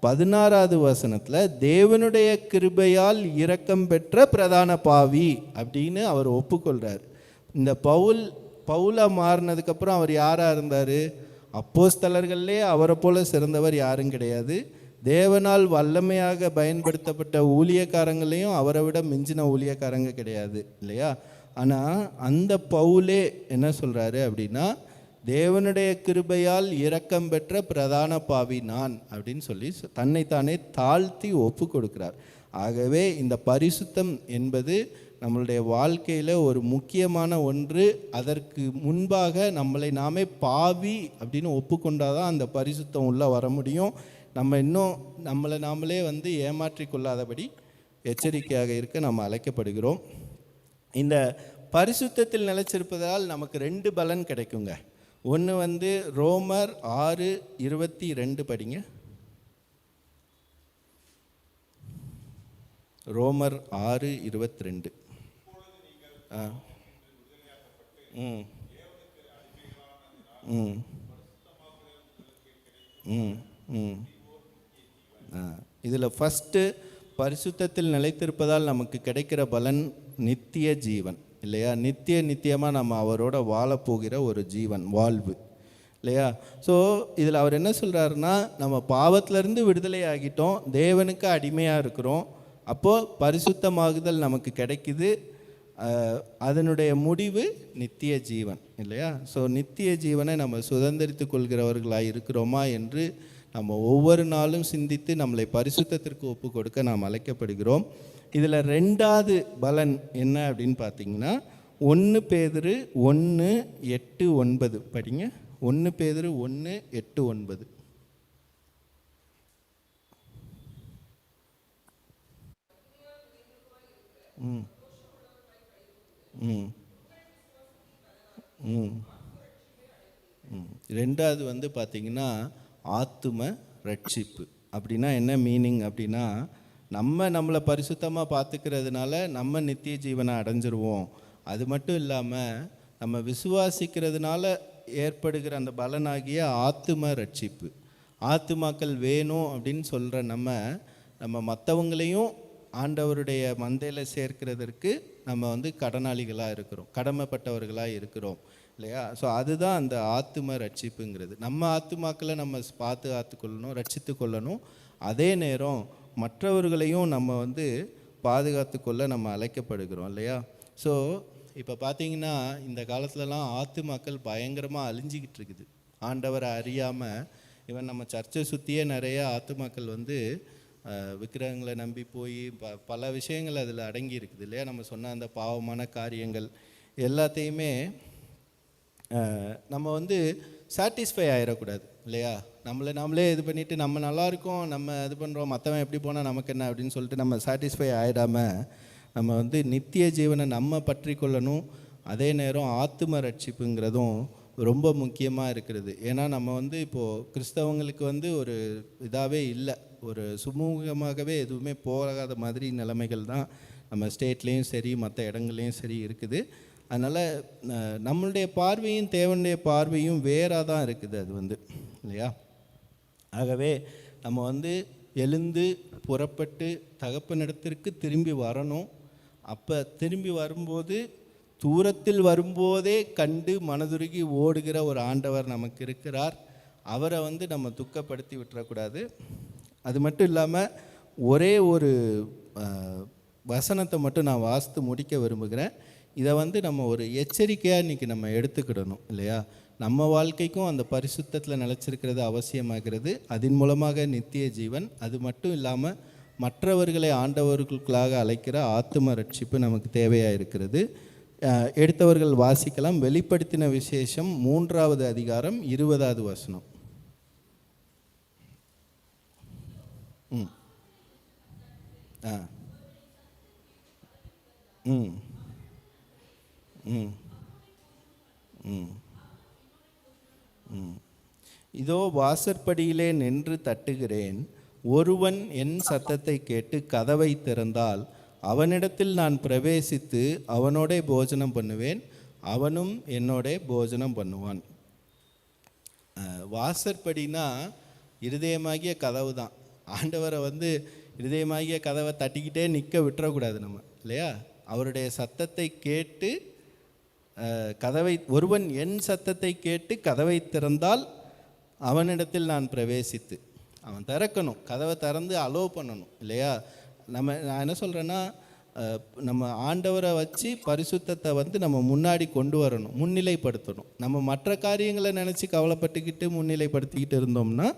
16வது வசனத்தில் தேவனுடைய கிருபையால் இரக்கம் பெற்ற பிரதான பாவி அப்படின்னு அவர் ஒப்புக்கொள்கிறார். இந்த பவுலா மாறினதுக்கப்புறம் அவர் யாராக இருந்தார்? அப்போஸ்தலர்கள்லே அவரை போல சிறந்தவர் யாரும் கிடையாது. தேவனால் வல்லமையாக பயன்படுத்தப்பட்ட ஊழியக்காரங்களையும் அவரை விட மிஞ்சின ஊழியக்காரங்க கிடையாது இல்லையா? ஆனால் அந்த பவுலே என்ன சொல்கிறாரு அப்படின்னா, தேவனுடைய கிருபையால் இரக்கம் பெற்ற பிரதான பாவி நான் அப்படின்னு சொல்லி தன்னைத்தானே தாழ்த்தி ஒப்பு கொடுக்கிறார். ஆகவே இந்த பரிசுத்தம் என்பது நம்மளுடைய வாழ்க்கையில் ஒரு முக்கியமான ஒன்று. அதற்கு முன்பாக நம்மளை நாமே பாவி அப்படின்னு ஒப்புக்கொண்டாதான் அந்த பரிசுத்தம் உள்ளே வர முடியும். நம்ம இன்னும் நம்மளை நாமளே வந்து ஏமாற்றி கொள்ளாதபடி எச்சரிக்கையாக இருக்க நம்ம அழைக்கப்படுகிறோம். இந்த பரிசுத்தத்தில் நிலைச்சிருப்பதால் நமக்கு 2 பலன் கிடைக்குங்க. ஒன்று வந்து ரோமர் 6:22 படிங்க. ரோமர் 6:22. ம் ம் ம் ம் இதில் ஃபஸ்ட்டு பரிசுத்தத்தில் நிலைத்திருப்பதால் நமக்கு கிடைக்கிற பலன் நித்திய ஜீவன் இல்லையா? நித்தியமாக நம்ம அவரோட வாழப்போகிற ஒரு ஜீவன், வாழ்வு இல்லையா? ஸோ இதில் அவர் என்ன சொல்கிறாருன்னா, நம்ம பாவத்திலேருந்து விடுதலை ஆகிட்டோம், தேவனுக்கு அடிமையாக இருக்கிறோம். அப்போது பரிசுத்தமாகுதல் நமக்கு கிடைக்குது. அதனுடைய முடிவு நித்திய ஜீவன் இல்லையா? ஸோ நித்திய ஜீவனை நம்ம சுதந்திரித்து கொள்கிறவர்களாக இருக்கிறோமா என்று நம்ம ஒவ்வொரு நாளும் சிந்தித்து நம்மளை பரிசுத்தத்திற்கு ஒப்பு கொடுக்க நாம் அழைக்கப்படுகிறோம். இதில் 2வது பலன் என்ன அப்படின்னு பார்த்தீங்கன்னா, 1 பேதுரு 1:8-9 படிங்க. 1 பேதுரு 1:8-9. ம் ம் ம் ம் 2வது வந்து பார்த்திங்கன்னா ஆத்தும ரட்சிப்பு. அப்படின்னா என்ன மீனிங் அப்படின்னா, நம்மளை பரிசுத்தமாக பார்த்துக்கிறதுனால நம்ம நித்திய ஜீவனை அடைஞ்சிருவோம். அது மட்டும் இல்லாமல் நம்ம விசுவாசிக்கிறதுனால ஏற்படுகிற அந்த பலனாகிய ஆத்தும ரட்சிப்பு, ஆத்துமாக்கள் வேணும் அப்படின்னு சொல்கிற நம்ம மற்றவங்களையும் ஆண்டவருடைய மந்தையில் சேர்க்கிறதற்கு நம்ம வந்து கடனாளிகளாக இருக்கிறோம், கடமைப்பட்டவர்களாக இருக்கிறோம் இல்லையா? ஸோ அதுதான் அந்த ஆத்தும ரட்சிப்புங்கிறது. நம்ம ஆத்துமாக்களை நம்ம பாதுகாத்து கொள்ளணும், ரட்சித்து கொள்ளணும். அதே நேரம் மற்றவர்களையும் நம்ம வந்து பாதுகாத்து கொள்ள நம்ம அழைக்கப்படுகிறோம் இல்லையா? ஸோ இப்போ பார்த்தீங்கன்னா இந்த காலத்துலலாம் ஆத்துமாக்கள் பயங்கரமாக அழிஞ்சிக்கிட்டு இருக்குது. ஆண்டவரை அறியாமல் இவன் நம்ம சர்ச்சை சுற்றியே நிறைய ஆத்துமாக்கள் வந்து விக்கிரகங்களை நம்பி போய் பல விஷயங்கள் அதில் அடங்கி இருக்குது இல்லையா? நம்ம சொன்ன அந்த பாவமான காரியங்கள் எல்லாத்தையுமே நம்ம வந்து சாட்டிஸ்ஃபை ஆகிடக்கூடாது இல்லையா? நாமளே இது பண்ணிவிட்டு நம்ம நல்லா இருக்கோம், நம்ம இது பண்ணுறோம், மற்றவன் எப்படி போனால் நமக்கு என்ன அப்படின்னு சொல்லிட்டு நம்ம சாட்டிஸ்ஃபை ஆகிடாமல் நம்ம வந்து நித்திய ஜீவனை நம்ம பற்றி கொள்ளணும். அதே நேரம் ஆத்தும ரட்சிப்புங்கிறதும் ரொம்ப முக்கியமாக இருக்கிறது. ஏன்னா நம்ம வந்து இப்போது கிறிஸ்தவங்களுக்கு வந்து ஒரு இதாகவே இல்லை, ஒரு சுமூகமாகவே எதுவுமே போகாத மாதிரி நிலைமைகள் தான் நம்ம ஸ்டேட்லேயும் சரி மற்ற இடங்கள்லேயும் சரி இருக்குது. அதனால் நம்மளுடைய பார்வையும் தேவனுடைய பார்வையும் வேறாக தான் இருக்குது அது வந்து இல்லையா? ஆகவே நம்ம வந்து எழுந்து புறப்பட்டு தகப்பனிடத்திற்கு திரும்பி வரணும். அப்போ திரும்பி வரும்போது தூரத்தில் வரும்போதே கண்டு மனதுருகி ஓடுகிற ஒரு ஆண்டவர் நமக்கு இருக்கிறார். அவரை வந்து நம்ம துக்கப்படுத்தி விட்டுறக்கூடாது. அது மட்டும் இல்லாமல் ஒரே ஒரு வசனத்தை மட்டும் நான் வாசித்து முடிக்க விரும்புகிறேன். இதை வந்து நம்ம ஒரு எச்சரிக்கையாக இன்றைக்கி நம்ம எடுத்துக்கிடணும் இல்லையா? நம்ம வாழ்க்கைக்கும் அந்த பரிசுத்தத்தில் நிலச்சிருக்கிறது அவசியமாகிறது. அதன் மூலமாக நித்திய ஜீவன். அது மட்டும் இல்லாமல் மற்றவர்களை ஆண்டவர்களுக்காக அழைக்கிற ஆத்தும ரட்சிப்பு நமக்கு தேவையாக இருக்கிறது. எடுத்தவர்கள் வாசிக்கலாம். வெளிப்படுத்தின விசேஷம் 3வது அதிகாரம் 20வது வசனம். ம் ஆ ம் ம் ம் ம் இதோ வாசற்படியிலே நின்று தட்டுகிறேன். ஒருவன் என் சத்தத்தை கேட்டு கதவை திறந்தால் அவனிடத்தில் நான் பிரவேசித்து அவனோடே போஜனம் பண்ணுவேன், அவனும் என்னோடே போஜனம் பண்ணுவான். வாசற்படினா இருதயமாகிய கதவு தான். ஆண்டவரை வந்து இருதயமாகிய கதவை தட்டிக்கிட்டே நிற்க விட்டுறக்கூடாது நம்ம இல்லையா? அவருடைய சத்தத்தை கேட்டு ஒருவன் என் சத்தத்தை கேட்டு கதவை திறந்தால் அவனிடத்தில் நான் பிரவேசித்து, அவன் திறக்கணும், கதவை திறந்து அலோவ் பண்ணணும் இல்லையா? நான் என்ன சொல்கிறேன்னா, நம்ம ஆண்டவரை வச்சு பரிசுத்தத்தை வந்து நம்ம முன்னாடி கொண்டு வரணும், முன்னிலைப்படுத்தணும். நம்ம மற்ற காரியங்களை நினச்சி கவலைப்பட்டுக்கிட்டு முன்னிலைப்படுத்திக்கிட்டு இருந்தோம்னா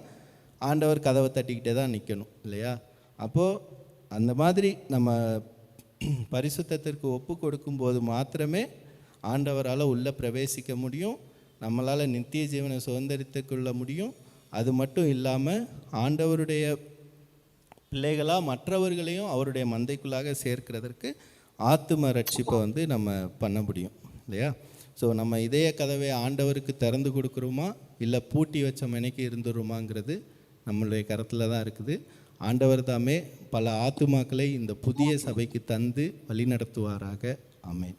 ஆண்டவர் கதவை தட்டிக்கிட்டே தான் நிற்கணும் இல்லையா? அப்போது அந்த மாதிரி நம்ம பரிசுத்தத்திற்கு ஒப்பு கொடுக்கும்போது மாத்திரமே ஆண்டவரால் உள்ளே பிரவேசிக்க முடியும், நம்மளால் நித்திய ஜீவனை சுதந்திரித்து கொள்ள முடியும். அது மட்டும் இல்லாமல் ஆண்டவருடைய பிள்ளைகளாக மற்றவர்களையும் அவருடைய மந்தைக்குள்ளாக சேர்க்கிறதற்கு ஆத்தும ரட்சிப்பை வந்து நம்ம பண்ண முடியும் இல்லையா? ஸோ நம்ம இதய கதவை ஆண்டவருக்கு திறந்து கொடுக்குறோமா இல்லை பூட்டி வச்ச மனைக்கு இருந்துருமாங்கிறது நம்மளுடைய கரத்தில் தான் இருக்குது. ஆண்டவர் தாமே பல ஆத்துமாக்களை இந்த புதிய சபைக்கு தந்து வழிநடத்துவாராக. ஆமென்.